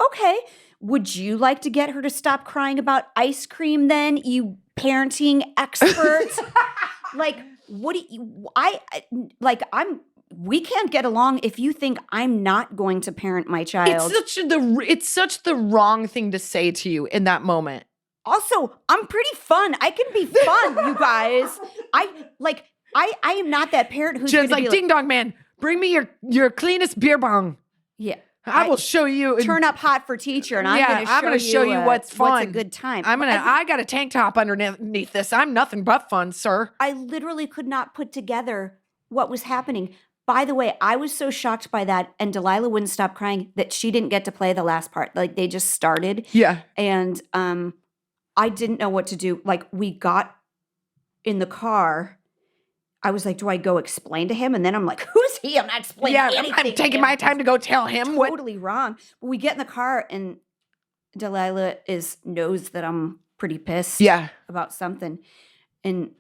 okay, would you like to get her to stop crying about ice cream then, you parenting expert? Like, what do you, we can't get along if you think I'm not going to parent my child. It's such the wrong thing to say to you in that moment. Also, I'm pretty fun. I can be fun, you guys. I am not that parent who's Jen's like, ding dong man, bring me your cleanest beer bong. Yeah. I will show you. Turn up hot for teacher, and I'm going to show you what's fun. What's a good time. I got a tank top underneath this. I'm nothing but fun, sir. I literally could not put together what was happening. By the way, I was so shocked by that, and Delilah wouldn't stop crying that she didn't get to play the last part. Like they just started. Yeah. And I didn't know what to do. Like we got in the car. I was like, do I go explain to him? And then I'm like, who's he? I'm not explaining anything. I'm taking my time to go tell him what. Totally wrong. But we get in the car and Delilah knows that I'm pretty pissed about something. And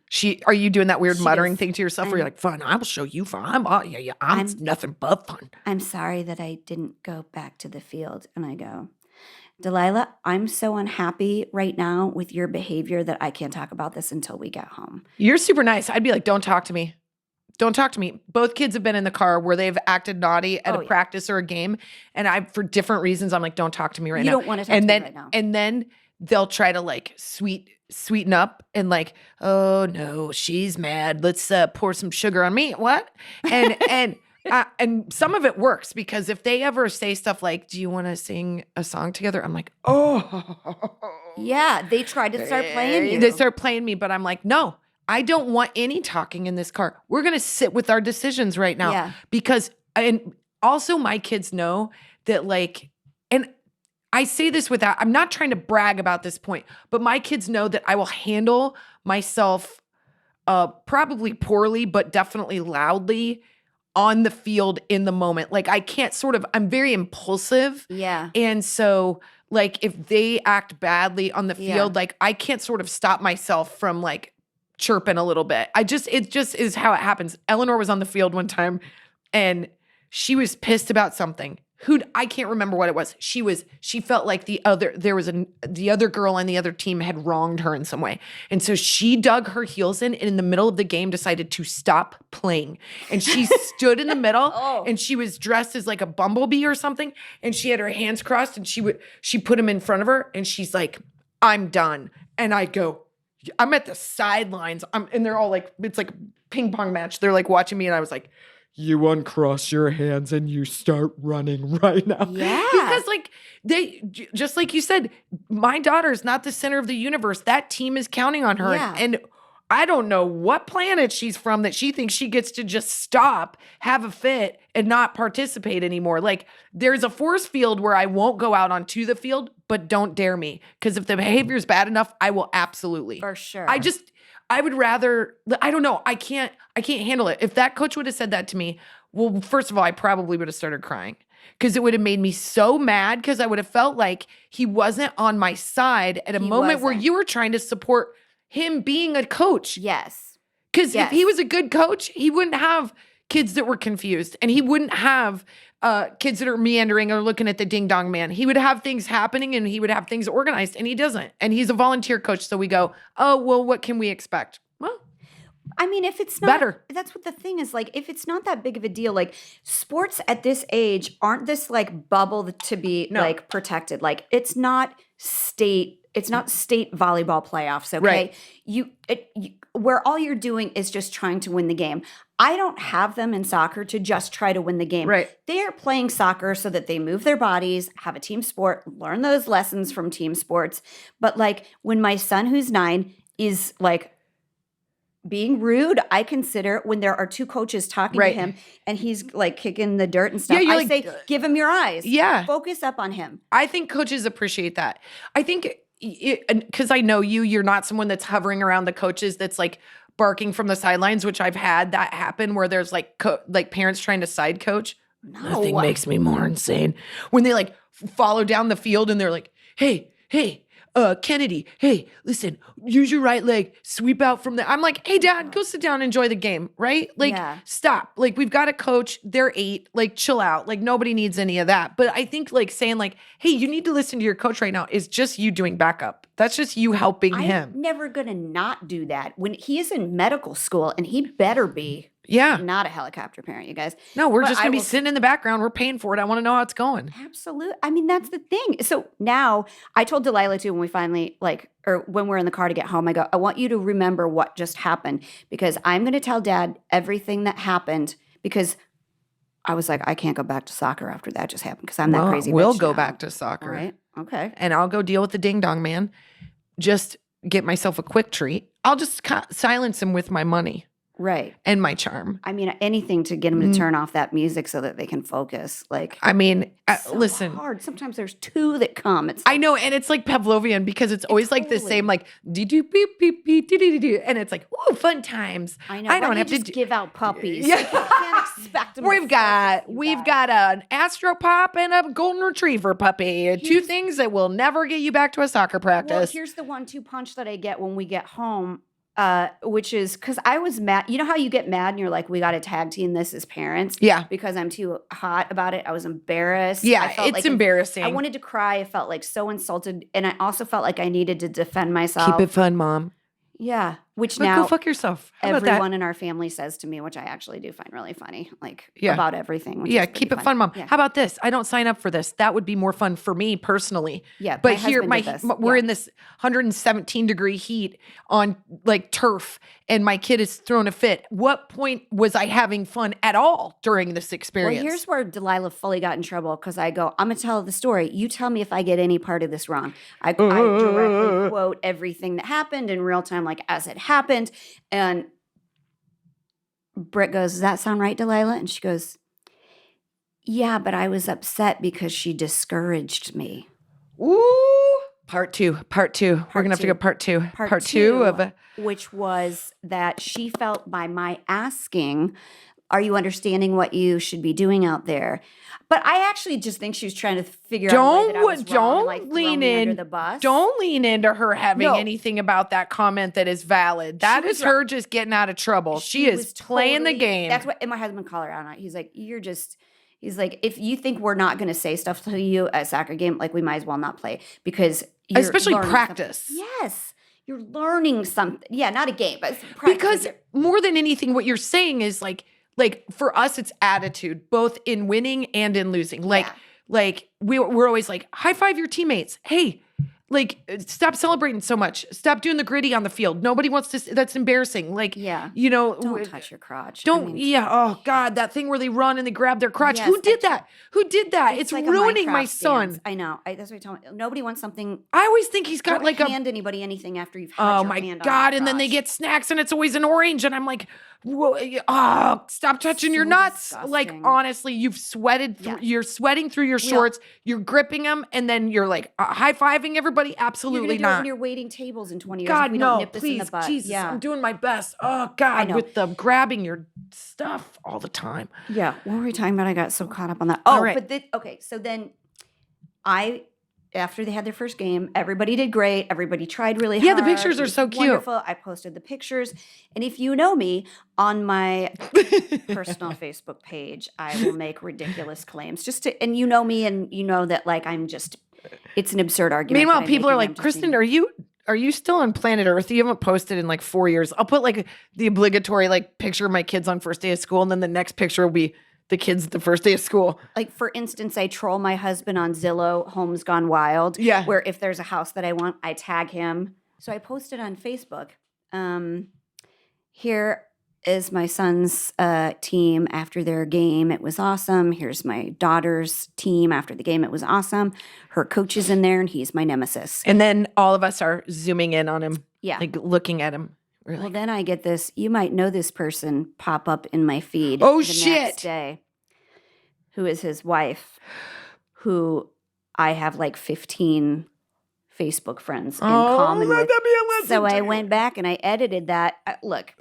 are you doing that weird muttering thing to yourself where you're like, fun, I will show you fun. I'm nothing but fun. I'm sorry that I didn't go back to the field. And I go, Delilah, I'm so unhappy right now with your behavior that I can't talk about this until we get home. You're super nice. I'd be like, don't talk to me. Don't talk to me. Both kids have been in the car where they've acted naughty at a practice or a game. And for different reasons, I'm like, don't talk to me right now. You don't want to talk to me right now. And then they'll try to like sweeten up and like, oh no, she's mad. Let's pour some sugar on me. What? And some of it works because if they ever say stuff like, do you want to sing a song together? I'm like, oh. Yeah, they tried to start playing you. They start playing me, but I'm like, no, I don't want any talking in this car. We're going to sit with our decisions right now. Yeah. Because, and also my kids know that like, and I say this without, I'm not trying to brag about this point, but my kids know that I will handle myself probably poorly, but definitely loudly on the field in the moment. Like I can't I'm very impulsive. Yeah. And so like if they act badly on the field, like I can't sort of stop myself from like chirping a little bit. It just is how it happens. Eleanor was on the field one time and she was pissed about something. I can't remember what it was. She felt like the other girl on the other team had wronged her in some way. And so she dug her heels in and in the middle of the game decided to stop playing. And she stood in the middle and she was dressed as like a bumblebee or something. And she had her hands crossed and she put them in front of her and she's like, I'm done. And I go, I'm at the sidelines. And they're all like, it's like a ping pong match. They're like watching me and I was like, you uncross your hands and you start running right now. Yeah. Because like just like you said, my daughter's not the center of the universe. That team is counting on her. Yeah. And I don't know what planet she's from that she thinks she gets to just stop, have a fit, and not participate anymore. Like, there's a force field where I won't go out onto the field, but don't dare me. Because if the behavior is bad enough, I will absolutely. For sure. I would rather, I don't know. I can't handle it. If that coach would have said that to me, well, first of all, I probably would have started crying. Because it would have made me so mad because I would have felt like he wasn't on my side at a moment where you were trying to support him being a coach. Yes. Because if he was a good coach, he wouldn't have kids that were confused, and he wouldn't have kids that are meandering or looking at the ding dong man. He would have things happening and he would have things organized, and he doesn't. And he's a volunteer coach. So we go, oh, well, what can we expect? Well, I mean, if it's not better. That's what the thing is. Like, if it's not that big of a deal, like sports at this age aren't this like bubble to be like protected. Like, it's not state volleyball playoffs. Okay. Right. Where all you're doing is just trying to win the game. I don't have them in soccer to just try to win the game. Right. They are playing soccer so that they move their bodies, have a team sport, learn those lessons from team sports. But like when my son who's 9 is like being rude, I consider when there are two coaches talking to him and he's like kicking the dirt and stuff. Yeah, I say, give him your eyes. Yeah. Focus up on him. I think coaches appreciate that. I think because I know you're not someone that's hovering around the coaches that's like barking from the sidelines, which I've had that happen where there's like parents trying to side coach. No. Nothing makes me more insane when they like follow down the field and they're like, hey, Kennedy, hey, listen, use your right leg, sweep out from the. I'm like, hey, Dad, go sit down and enjoy the game, right? Like, stop. Like, we've got a coach. They're 8. Like, chill out. Like, nobody needs any of that. But I think like saying like, hey, you need to listen to your coach right now is just you doing backup. That's just you helping him. I'm never going to not do that. When he is in medical school, and he better be not a helicopter parent, you guys. No, we're just going to be sitting in the background. We're paying for it. I want to know how it's going. Absolutely. I mean, that's the thing. So now I told Delilah too, when we finally when we're in the car to get home, I go, I want you to remember what just happened because I'm going to tell Dad everything that happened because I was like, I can't go back to soccer after that just happened because I'm that crazy bitch We'll go now. back to soccer. All right. Okay. And I'll go deal with the ding dong man. Just get myself a quick treat. I'll just silence him with my money. Right. And my charm. I mean, anything to get them to turn off that music so that they can focus. Like, I mean, so listen. hard. Sometimes there's 2 that come. I know, and it's like Pavlovian because it's always like the same, like beep beep beep dee, and it's like, ooh, fun times. I know. I don't have to give out puppies. Yeah. Like, you can't expect them. We've got an Astro Pop and a Golden Retriever puppy. 2 things that will never get you back to a soccer practice. Well, here's the 1-2 punch that I get when we get home. Which is because I was mad. You know how you get mad and you're like, we got to tag team this as parents? Yeah. Because I'm too hot about it. I was embarrassed. Yeah, it's embarrassing. I wanted to cry. I felt like so insulted. And I also felt like I needed to defend myself. Keep it fun, Mom. Yeah. Which but now go fuck yourself. How everyone in our family says to me, which I actually do find really funny, like about everything. Which is keep it fun, Mom. Yeah. How about this? I don't sign up for this. That would be more fun for me personally. Yeah, but we're in this 117-degree heat on like turf, and my kid is throwing a fit. What point was I having fun at all during this experience? Well, here's where Delilah fully got in trouble because I go, I'm gonna tell the story. You tell me if I get any part of this wrong. I directly quote everything that happened in real time, like as it happened. And Britt goes, does that sound right, Delilah? And she goes, yeah, but I was upset because she discouraged me. Ooh. Part two. We're going to have to go part two. Part two of which was that she felt by my asking, are you understanding what you should be doing out there? But I actually just think she was trying to figure out a way that I was wrong and, like, throw me under the bus. Don't lean into her having anything about that comment that is valid. That is her just getting out of trouble. She is playing the game. That's what, and my husband called her out on it. He's like, he's like, if you think we're not going to say stuff to you at a soccer game, like we might as well not play because you're especially practice. Something. Yes. You're learning something. Yeah, not a game, but practice. Because more than anything, what you're saying is like for us, it's attitude, both in winning and in losing. Like we're always like, high five your teammates. Hey, Like, stop celebrating so much. Stop doing the gritty on the field. Nobody wants to. That's embarrassing. Like, you know, don't touch your crotch. Don't. Oh God, that thing where they run and they grab their crotch. Yes, Who did that? Who did that? It's like ruining my Minecraft son. dance. I know. That's what I tell him. Nobody wants something. I always think he's got Don't like hand anybody anything after you've had your hand on their and then they crotch. get snacks and it's always an orange and I'm like, stop touching your nuts. disgusting. Like, honestly, you've sweated. You're sweating through your shorts. You're gripping them and then you're like high-fiving everybody. Absolutely You're gonna do it not. when you're waiting tables in 20 years. God, if we no, don't nip this in please, the butt. Jesus, Yeah. I'm doing my best. Oh God, know. with the grabbing your stuff all the time. Yeah. What were we talking about? I got so caught up on that. All Oh, right. but okay. So then after they had their first game, everybody did great. Everybody tried really hard. Yeah, the pictures It are was so cute. wonderful. I posted the pictures. And if you know me, on my personal Facebook page, I will make ridiculous claims and you know me and you know that like it's an absurd argument. Meanwhile, that I'm people are making. like, I'm just Kristin, are you still on planet Earth? You haven't posted in like 4 years. I'll put like the obligatory like picture of my kids on first day of school, and then the next picture will be the kids the first day of school. Like, for instance, I troll my husband on Zillow, Homes Gone Wild. Yeah. Where if there's a house that I want, I tag him. So I posted on Facebook, here is my son's team after their game. It was awesome. Here's my daughter's team after the game. It was awesome. Her coach is in there, and he's my nemesis. And then all of us are zooming in on him. Yeah. Like looking at him. We're Well, like, then I get this, you might know this person pop up in my feed. Oh, the shit. Next day, who is his wife, who I have like 15 Facebook friends in common let with. that be a lesson So to I you. went back and I edited that. Look,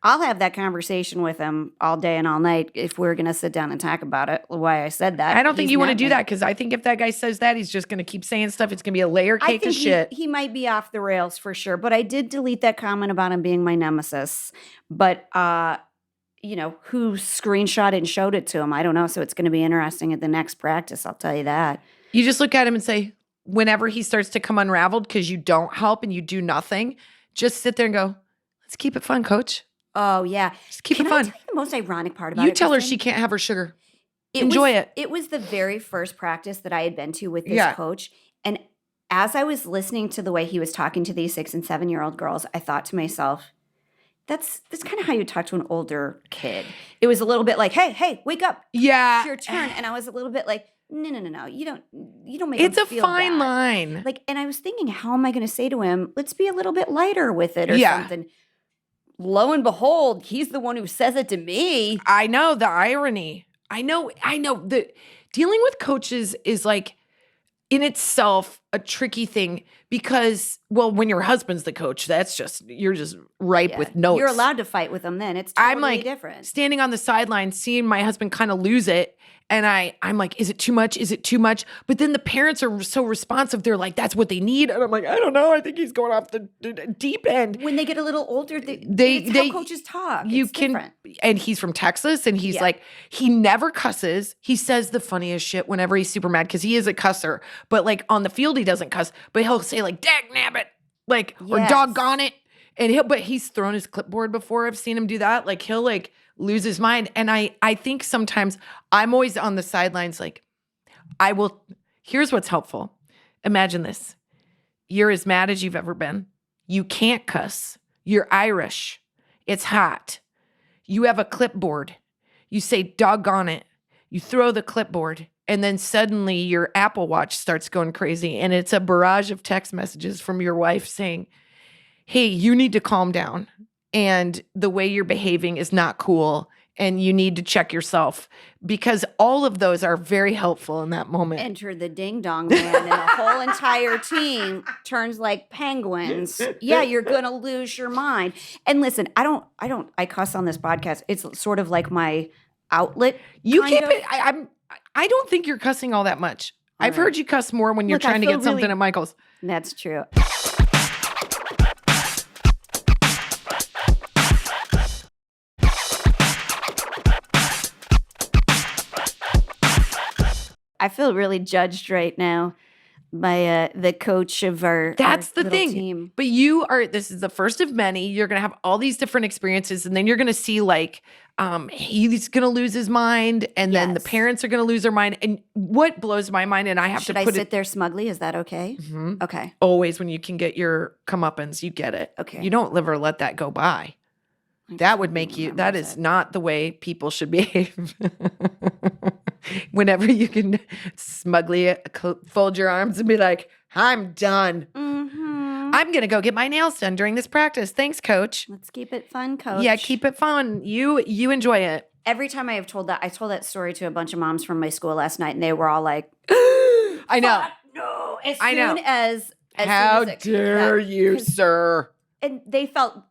I'll have that conversation with him all day and all night if we're going to sit down and talk about it, why I said that. I don't think He's you want to not do gonna- that because I think if that guy says that, he's just going to keep saying stuff. It's going to be a layer I cake think of shit. he might be off the rails for sure, but I did delete that comment about him being my nemesis. But, who screenshot it and showed it to him? I don't know. So it's going to be interesting at the next practice. I'll tell you that. You just look at him and say, whenever he starts to come unraveled because you don't help and you do nothing, just sit there and go, let's keep it fun, coach. Oh, yeah. Just keep Can it I fun. tell you the most ironic part about it? You tell her Kristin? she can't have her sugar. It Enjoy was, it. It was the very first practice that I had been to with this Yeah. coach. And as I was listening to the way he was talking to these 6 and 7-year-old girls, I thought to myself, that's kind of how you talk to an older kid. It was a little bit like, hey, wake up. Yeah. It's your turn. And I was a little bit like, no. You don't make It's him a feel fine bad. line. Like, and I was thinking, how am I going to say to him, let's be a little bit lighter with it or Yeah. something. Lo and behold, he's the one who says it to me. I know the irony. I know. The dealing with coaches is like in itself a tricky thing because, well, when your husband's the coach, you're just ripe Yeah. with notes. You're allowed to fight with them then. It's totally I'm like different. standing on the sideline, seeing my husband kind of lose it. And I'm like, is it too much? Is it too much? But then the parents are so responsive. They're like, that's what they need. And I'm like, I don't know. I think he's going off the deep end. When they get a little older, it's They how coaches talk. You It's can, different. and he's from Texas, and he's Yeah. like, he never cusses. He says the funniest shit whenever he's super mad because he is a cusser. But like on the field, he doesn't cuss. But he'll say like, dag nabbit, like or Yes. doggone it. And but he's thrown his clipboard before. I've seen him do that. Like he'll like lose his mind. And I think sometimes I'm always on the sidelines. Like here's what's helpful. Imagine this. You're as mad as you've ever been. You can't cuss. You're Irish. It's hot. You have a clipboard. You say, doggone it. You throw the clipboard. And then suddenly your Apple Watch starts going crazy. And it's a barrage of text messages from your wife saying, hey, you need to calm down. And the way you're behaving is not cool. And you need to check yourself because all of those are very helpful in that moment. Enter the ding dong man, and the whole entire team turns like penguins. Yeah, you're gonna lose your mind. And listen, I cuss on this podcast. It's sort of like my outlet. You kind keep of. it. I don't think you're cussing all that much. I've right. heard you cuss more when you're Look, I trying to feel get something really- at Michael's. That's true. I feel really judged right now by the coach of our That's the little thing. team. But this is the first of many. You're going to have all these different experiences and then you're going to see like he's going to lose his mind, and then the parents are going to lose their mind. And what blows my mind, and I have Should to I put sit there smugly? Is that okay? Mhm. Okay. Always when you can get your comeuppance, you get it. Okay. You don't ever let that go by. That would make you, that is not the way people should behave. Whenever you can smugly fold your arms and be like, I'm done. I'm going to go get my nails done during this practice. Thanks, coach. Let's keep it fun, coach. Yeah, keep it fun. You enjoy it. Every time I told that story to a bunch of moms from my school last night, and they were all like, I know. No. As I know. soon as How soon as dare you, sir? And they felt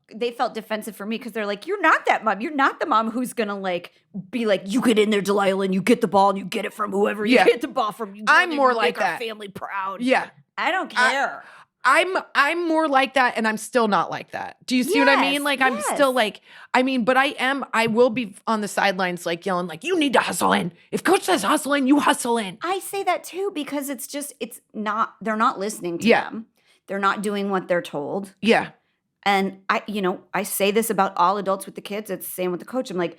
defensive for me because they're like, you're not that mom. You're not the mom who's gonna like be like, you get in there, Delilah, and you get the ball and you get it from whoever you get the ball from. I'm more like make our that. family proud. Yeah. I don't care. I'm more like that, and I'm still not like that. Do you see what I mean? Like, I'm still like, but I will be on the sidelines, like yelling, like, you need to hustle in. If coach says hustle in, you hustle in. I say that too, because they're not listening to them. They're not doing what they're told. Yeah. And I say this about all adults with the kids. It's the same with the coach. I'm like,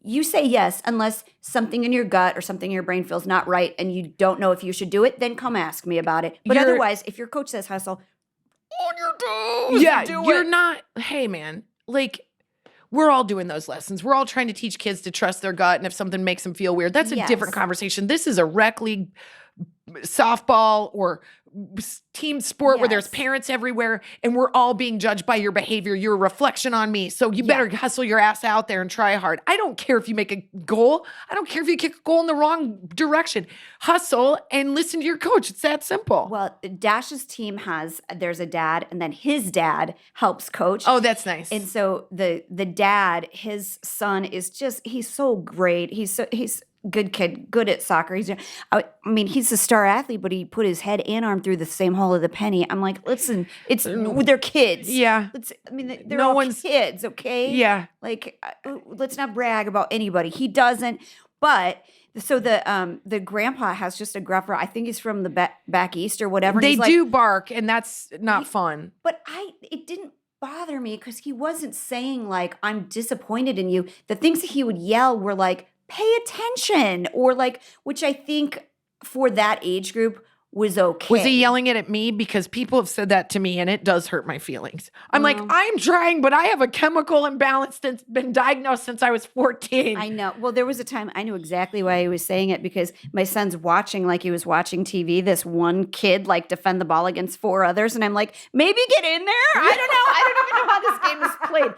you say yes unless something in your gut or something in your brain feels not right and you don't know if you should do it, then come ask me about it. But otherwise, if your coach says hustle, on your toes. Yeah, you're not, hey man, like we're all doing those lessons. We're all trying to teach kids to trust their gut, and if something makes them feel weird, that's a different conversation. This is a rec league, softball, or team sport where there's parents everywhere, and we're all being judged by your behavior. You're a reflection on me. So you better hustle your ass out there and try hard. I don't care if you make a goal. I don't care if you kick a goal in the wrong direction. Hustle and listen to your coach. It's that simple. Well, Dash's team there's a dad, and then his dad helps coach. Oh, that's nice. And so the dad, his son is he's so great. He's good kid, good at soccer. He's a star athlete, but he put his head and arm through the same hole of the penny. I'm like, listen, they're kids. Yeah. They're all kids, okay? Yeah. Like, let's not brag about anybody. He doesn't. But so the grandpa has just a gruffer. I think he's from the back east or whatever. They do bark, and that's not fun. But it didn't bother me because he wasn't saying like, I'm disappointed in you. The things that he would yell were like, pay attention, or like, which I think for that age group was okay. Was he yelling it at me? Because people have said that to me, and it does hurt my feelings. I'm like, I'm trying, but I have a chemical imbalance that's been diagnosed since I was 14. I know. Well, there was a time I knew exactly why he was saying it, because my son's watching like he was watching TV. This one kid like defend the ball against four others, and I'm like, maybe get in there. I don't know. I don't even know how this game is played.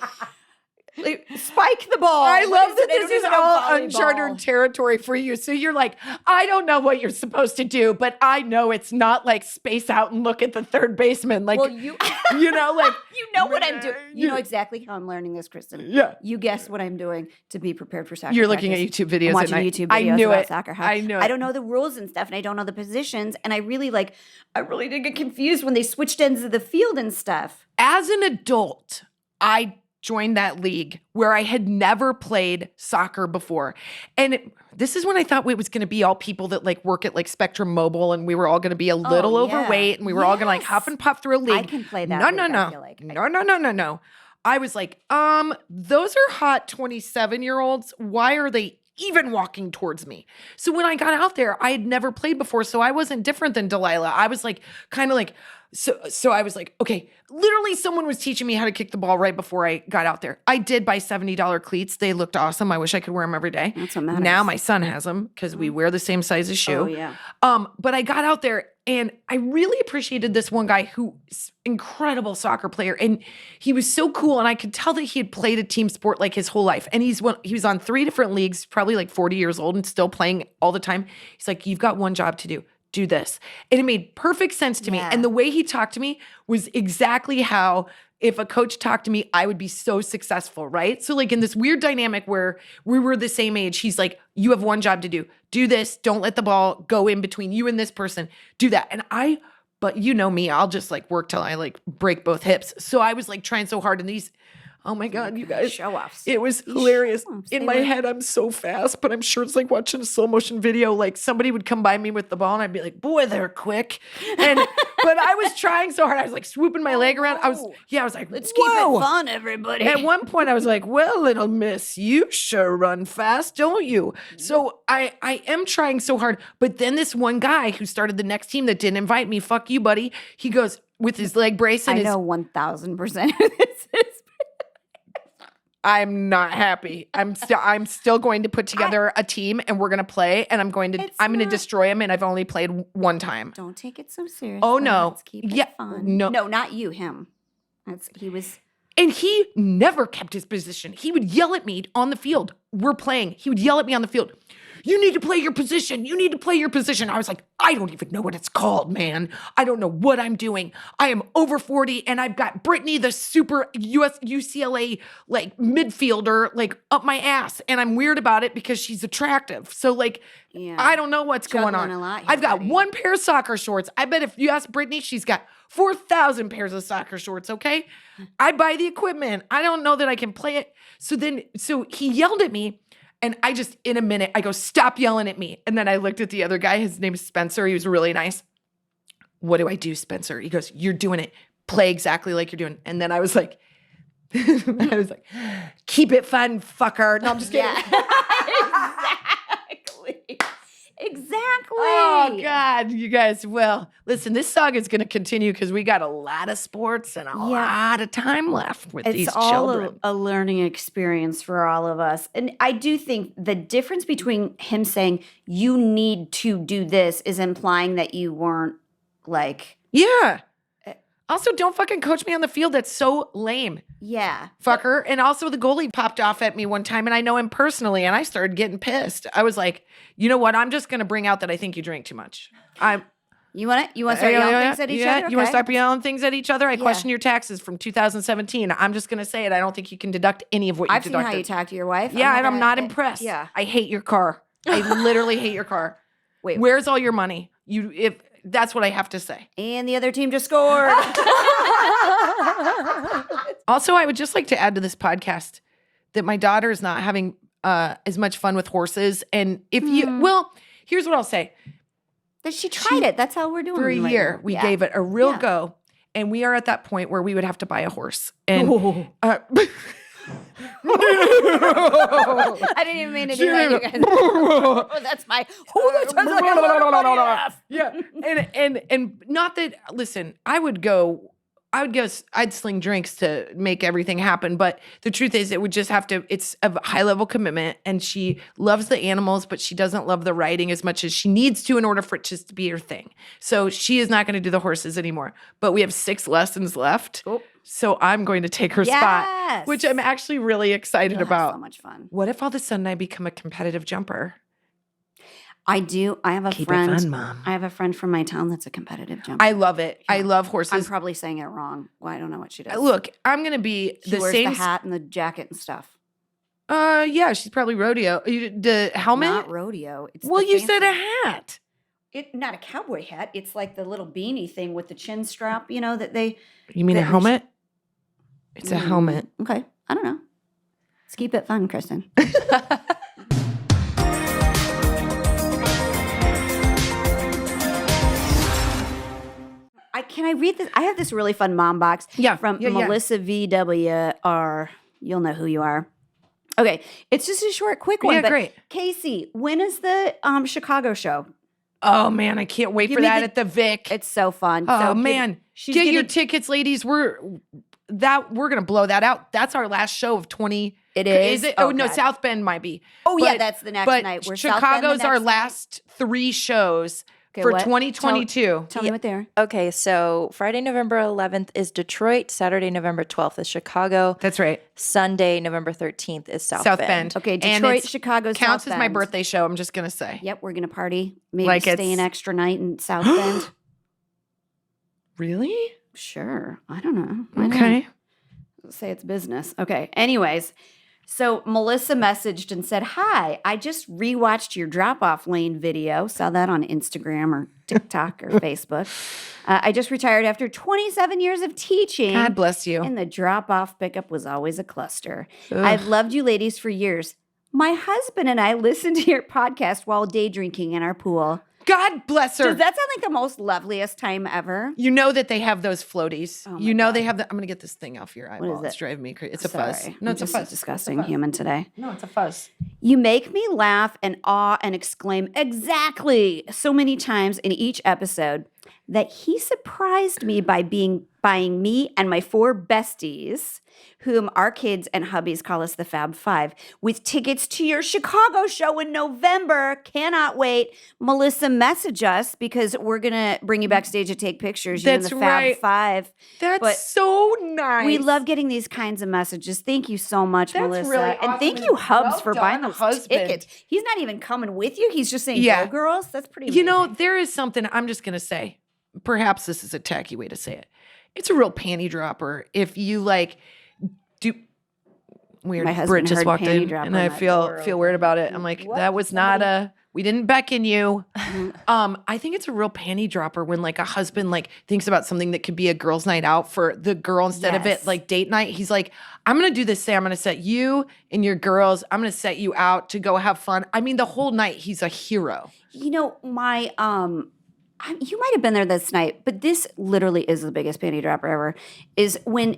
Like, spike the ball. I love that this is all uncharted territory for you. So you're like, I don't know what you're supposed to do, but I know it's not like space out and look at the third baseman. Like, you know, like you know what I'm doing. You know exactly how I'm learning this, Kristin. Yeah. You guess what I'm doing to be prepared for soccer. You're looking at YouTube videos. I'm watching YouTube videos about soccer. I knew it. I don't know the rules and stuff, and I don't know the positions, and I really did get confused when they switched ends of the field and stuff. As an adult, I joined that league where I had never played soccer before. And this is when I thought it was going to be all people that like work at like Spectrum Mobile, and we were all going to be a little overweight, and we were all going to like huff and puff through a league. I can play that. No. I was like, those are hot 27-year-olds. Why are they even walking towards me? So when I got out there, I had never played before, so I wasn't different than Delilah. I was like, kind of like, so I was like, okay, literally someone was teaching me how to kick the ball right before I got out there. I did buy $70 cleats. They looked awesome. I wish I could wear them every day. That's what matters. Now my son has them because we wear the same size as shoe. Oh, yeah. But I got out there, and I really appreciated this one guy who's incredible soccer player, and he was so cool, and I could tell that he had played a team sport like his whole life. And he was on 3 different leagues, probably like 40 years old and still playing all the time. He's like, you've got one job to do this. And it made perfect sense to me. And the way he talked to me was exactly how, if a coach talked to me, I would be so successful, right? So like in this weird dynamic where we were the same age, he's like, you have one job to do this. Don't let the ball go in between you and this person. Do that. And but you know me, I'll just like work till I like break both hips. So I was like trying so hard, and Oh my God, you guys. Show offs. It was hilarious. show-offs, In they my were- head, I'm so fast, but I'm sure it's like watching a slow motion video. Like somebody would come by me with the ball and I'd be like, boy, they're quick. And but I was trying so hard. I was like swooping my leg around. I was like, Let's keep whoa. it fun, everybody. At one point, I was like, well, little miss, you sure run fast, don't you? So I am trying so hard. But then this one guy who started the next team that didn't invite me, fuck you, buddy. He goes with his leg brace and I his know 1,000% who this is. I'm not happy. I'm still going to put together a team and we're going to play and I'm going to destroy him and I've only played one time. Don't take it so serious. Oh, no. Let's keep it Yeah, fun. no. No, not you, him. He was. And he never kept his position. He would yell at me on the field. We're playing. He would yell at me on the field. You need to play your position. You need to play your position. I was like, I don't even know what it's called, man. I don't know what I'm doing. I am over 40 and I've got Brittany, the super UCLA like midfielder, like up my ass. And I'm weird about it because she's attractive. So like, Yeah. I don't know what's going on. Juggling a lot here, I've got buddy. one pair of soccer shorts. I bet if you ask Brittany, she's got 4,000 pairs of soccer shorts, okay? I buy the equipment. I don't know that I can play it. So he yelled at me. And I just, in a minute, I go, stop yelling at me. And then I looked at the other guy. His name is Spencer. He was really nice. What do I do, Spencer? He goes, you're doing it. Play exactly like you're doing. And then I was like, keep it fun, fucker. No, I'm just kidding. Exactly. Oh, God, you guys. Well, listen, this saga is going to continue because we got a lot of sports and a lot of time left with these It's all children. a learning experience for all of us. And I do think the difference between him saying, you need to do this, is implying that you weren't like, Yeah. Also, don't fucking coach me on the field. That's so lame. yeah. Fucker. And also the goalie popped off at me one time and I know him personally and I started getting pissed. I was like, you know what? I'm just going to bring out that I think you drink too much. You want to start yelling things at each other? You want to Okay. start yelling things at each other? I question your taxes from 2017. I'm just going to say it. I don't think you can deduct any of what you I've deducted. seen how you talk to your wife. Yeah, and I'm not gonna- impressed. Yeah. I hate your car. I literally hate your car. Wait. Where's all your money? If that's what I have to say. And the other team just scored. Also, I would just like to add to this podcast that my daughter is not having as much fun with horses. And if you, well, here's what I'll say. That she tried it. That's how we're doing For a right year, now. we Yeah. gave it a real Yeah. go. And we are at that point where we would have to buy a horse. And I didn't even mean to do that, you guys. Oh, that's my. Oh, that sounds like a lot of money off. Yeah. And not that, listen, I'd sling drinks to make everything happen. But the truth is, it would just have to, it's a high level commitment. And she loves the animals, but she doesn't love the riding as much as she needs to in order for it just to be her thing. So she is not going to do the horses anymore. But we have 6 lessons left. Oh. So I'm going to take her spot, Yes. which I'm actually really excited You'll have about. so much fun. What if all of a sudden I become a competitive jumper? I do. I have a Keep friend. it fun, Mom. I have a friend from my town that's a competitive jumper. I love it. I love I'm horses. probably saying it wrong. Well, I don't know what she does. Look, I'm going to be she the wears same. the hat and the jacket and stuff. Yeah, she's probably rodeo. The helmet? Not rodeo. It's Well, the you said a fancy- hat. not a cowboy hat. It's like the little beanie thing with the chin strap. You know that they. You mean a That- helmet? It's a helmet. Okay, I don't know. Let's keep it fun, Kristen. Can I read this? I have this really fun mom box. Yeah, From yeah. Melissa VWR. You'll know who you are. Okay, it's just a short, quick one. Yeah, but great. Casey, when is the Chicago show? Oh man, I can't wait Give for me that the- at the Vic. It's so fun. Oh So man, she's get your gonna- tickets, ladies. We're gonna blow that out. That's our last show of 20. It is? it? Oh, Oh no, God. South Bend might be. Oh yeah, But- that's the next But night. We're South Bend the Chicago's our next night. last 3 shows Okay, for what? 2022. Tell me what they are. Okay, so Friday, November 11th is Detroit. Saturday, November 12th is Chicago. That's right. Sunday, November 13th is South, South Bend. Bend. Okay, And Detroit, it's- Chicago, Counts South as my Bend. birthday show. I'm just gonna say. Yep, we're gonna party. Maybe Like stay it's- an extra night in South Bend. Really? Sure. I don't know. Why not? Okay. Say it's business. Okay. Anyways, So Melissa messaged and said, "Hi, I just rewatched your drop-off lane video. Saw that on Instagram or TikTok or Facebook. I just retired after 27 years of teaching. God bless you. And the drop-off pickup was always a cluster. I've loved you ladies for years. My husband and I listened to your podcast while day drinking in our pool. God bless her. Does that sound like the most loveliest time ever? You know that they have those floaties. Oh my you know God. they have the. I'm gonna get this thing off your eyeball. is It's it? driving me crazy. It's a Sorry. fuzz. No, I'm it's a just fuzz. disgusting It's a fuzz. human today. No, it's a fuzz. You make me laugh and awe and exclaim exactly so many times in each episode that he surprised me by buying me and my 4 besties, whom our kids and hubbies call us the Fab Five, with tickets to your Chicago show in November. Cannot wait. Melissa, message us because we're going to bring you backstage to take pictures. You and That's the right. Fab Five. That's But so nice. we love getting these kinds of messages. Thank you so much, That's Melissa. really And awesome. thank And you, Hubs, well for buying done, those husband. tickets. He's not even coming with you. He's just saying, Yeah. go, girls. That's pretty You know, amazing. there is something I'm just gonna say. Perhaps this is a tacky way to say it. It's a real panty dropper if you like do. Weird. My husband Brit just heard walked panty in, dropper and I and that feel door weird opened. about it. I'm like, What? that was not Somebody- we didn't beckon you. Mhm. I think it's a real panty dropper when like a husband like thinks about something that could be a girl's night out for the girl instead of Yes. it like date night. He's like, I'm gonna do this thing. I'm gonna set you and your girls. I'm gonna set you out to go have fun. I mean, the whole night he's a hero. You know, my you might have been there this night, but this literally is the biggest panty dropper ever. Is when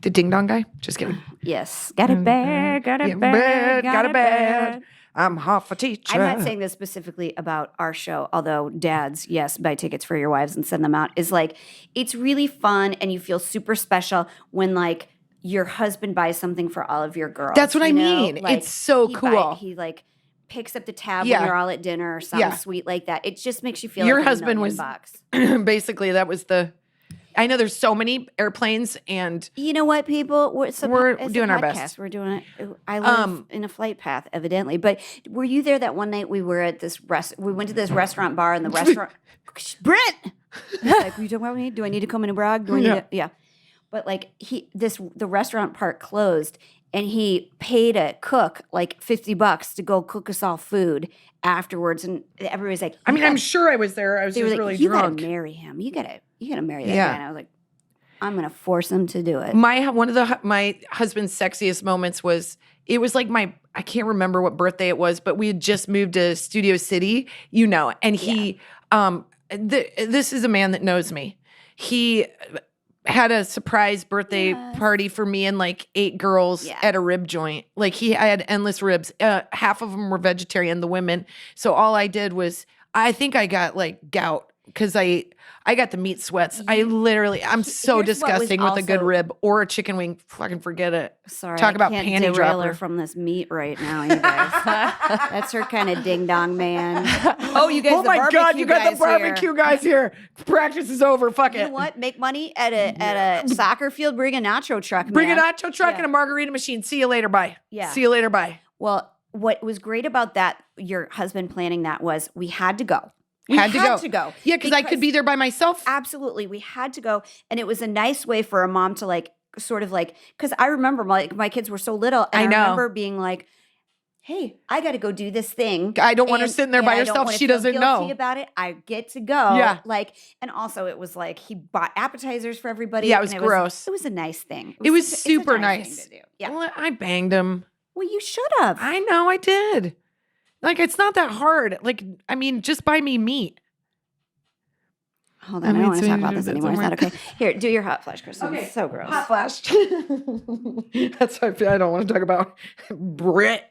The ding dong guy. Just kidding. yes, got it bad, got Yeah, it bad, got it bad. I'm half a teacher. I'm not saying this specifically about our show, although dads, yes, buy tickets for your wives and send them out. Is like it's really fun and you feel super special when like your husband buys something for all of your girls. That's what I you know? mean. Like, It's so cool. He like picks up the tab Yeah. when you're all at dinner or something Yeah. sweet like that. It just makes you feel Your like husband was- $1,000,000. Basically, that was the. I know there's so many airplanes, and You know what, people? We're it's doing a our podcast. best. We're doing it. I live in a flight path, evidently. But were you there that one night we were at this we went to this restaurant bar and the restaurant Brent He's like, "Were you talking about me? Do I need to come in and brag? Do I need Yeah. to?" Yeah. But like the restaurant part closed and he paid a cook like $50 to go cook us all food afterwards. And everybody's like, I mean, "You I'm gotta-" sure I was there. I was they just were like, really "You drunk. gotta marry him. You gotta marry that Yeah. guy." And I was like, "I'm gonna force him to do it." One of my husband's sexiest moments was it was like I can't remember what birthday it was, but we had just moved to Studio City, and he this is a man that knows me. He had a surprise birthday Yes. party for me and like 8 girls Yeah. at a rib joint. Like I had endless ribs. Half of them were vegetarian, the women. So all I did was I think I got like gout because I got the meat sweats. I'm so Here's what was disgusting with a good also- rib or a chicken wing. Fucking forget it. Sorry, Talk I about can't panty derail dropper. her from this meat right now, you guys. That's her kind of ding dong man. Oh, you guys! Oh my God, you got the guys here. barbecue guys here. Practice is over. Fuck You it. know what? Make money at a soccer field. Bring a nacho truck. Bring a man. nacho truck Yeah. and a margarita machine. See you later. Bye. Yeah. See you later. Bye. Well, what was great about that, your husband planning that was we had to go. We Had to go. Yeah, because I could be there by myself. Absolutely, we had to go, and it was a nice way for a mom to like sort of like because I remember my kids were so little, and I know. remember being like, "Hey, I got to go do this thing." I don't want her And- sitting there and by I don't herself. wanna She feel doesn't guilty know. about it. I get to go. Yeah. Like, and also it was like he bought appetizers for everybody. Yeah, it was and gross. It was a nice thing. It was it's a super nice nice. thing to do. Yeah. Well, I banged him. Well, you should have. I know I did. Like, it's not that hard. Like, I mean, just buy me meat. Hold I on, I mean, don't want so to talk you about do this that anymore. Is that somewhere. okay? Here, do your hot flash, Kristin. It's so gross. Hot flash. That's how I feel. I don't want to talk about Brit.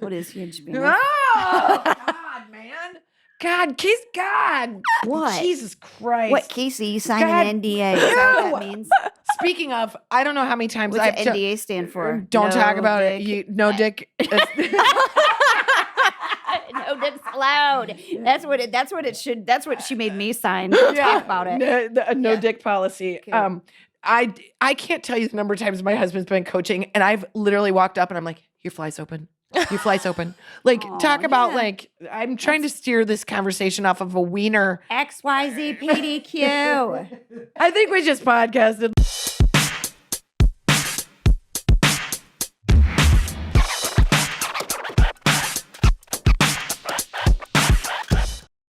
What is huge? Oh, God, man. God, kiss God. What? Jesus Christ. What, Casey? You signed God. an NDA. Is that what Ew. that means? Speaking of, I don't know how many times What's I've the NDA stand for? Don't No talk about dick. it. No dick. No dick's allowed. That's what it should. That's what she made me sign. Don't talk about it. No Yeah. dick policy. Okay. I can't tell you the number of times my husband's been coaching, and I've literally walked up and I'm like, "Your fly's open. Your fly's open." Like, Aw, talk about yeah. like I'm trying to steer this conversation off of a wiener. XYZ PDQ. I think we just podcasted.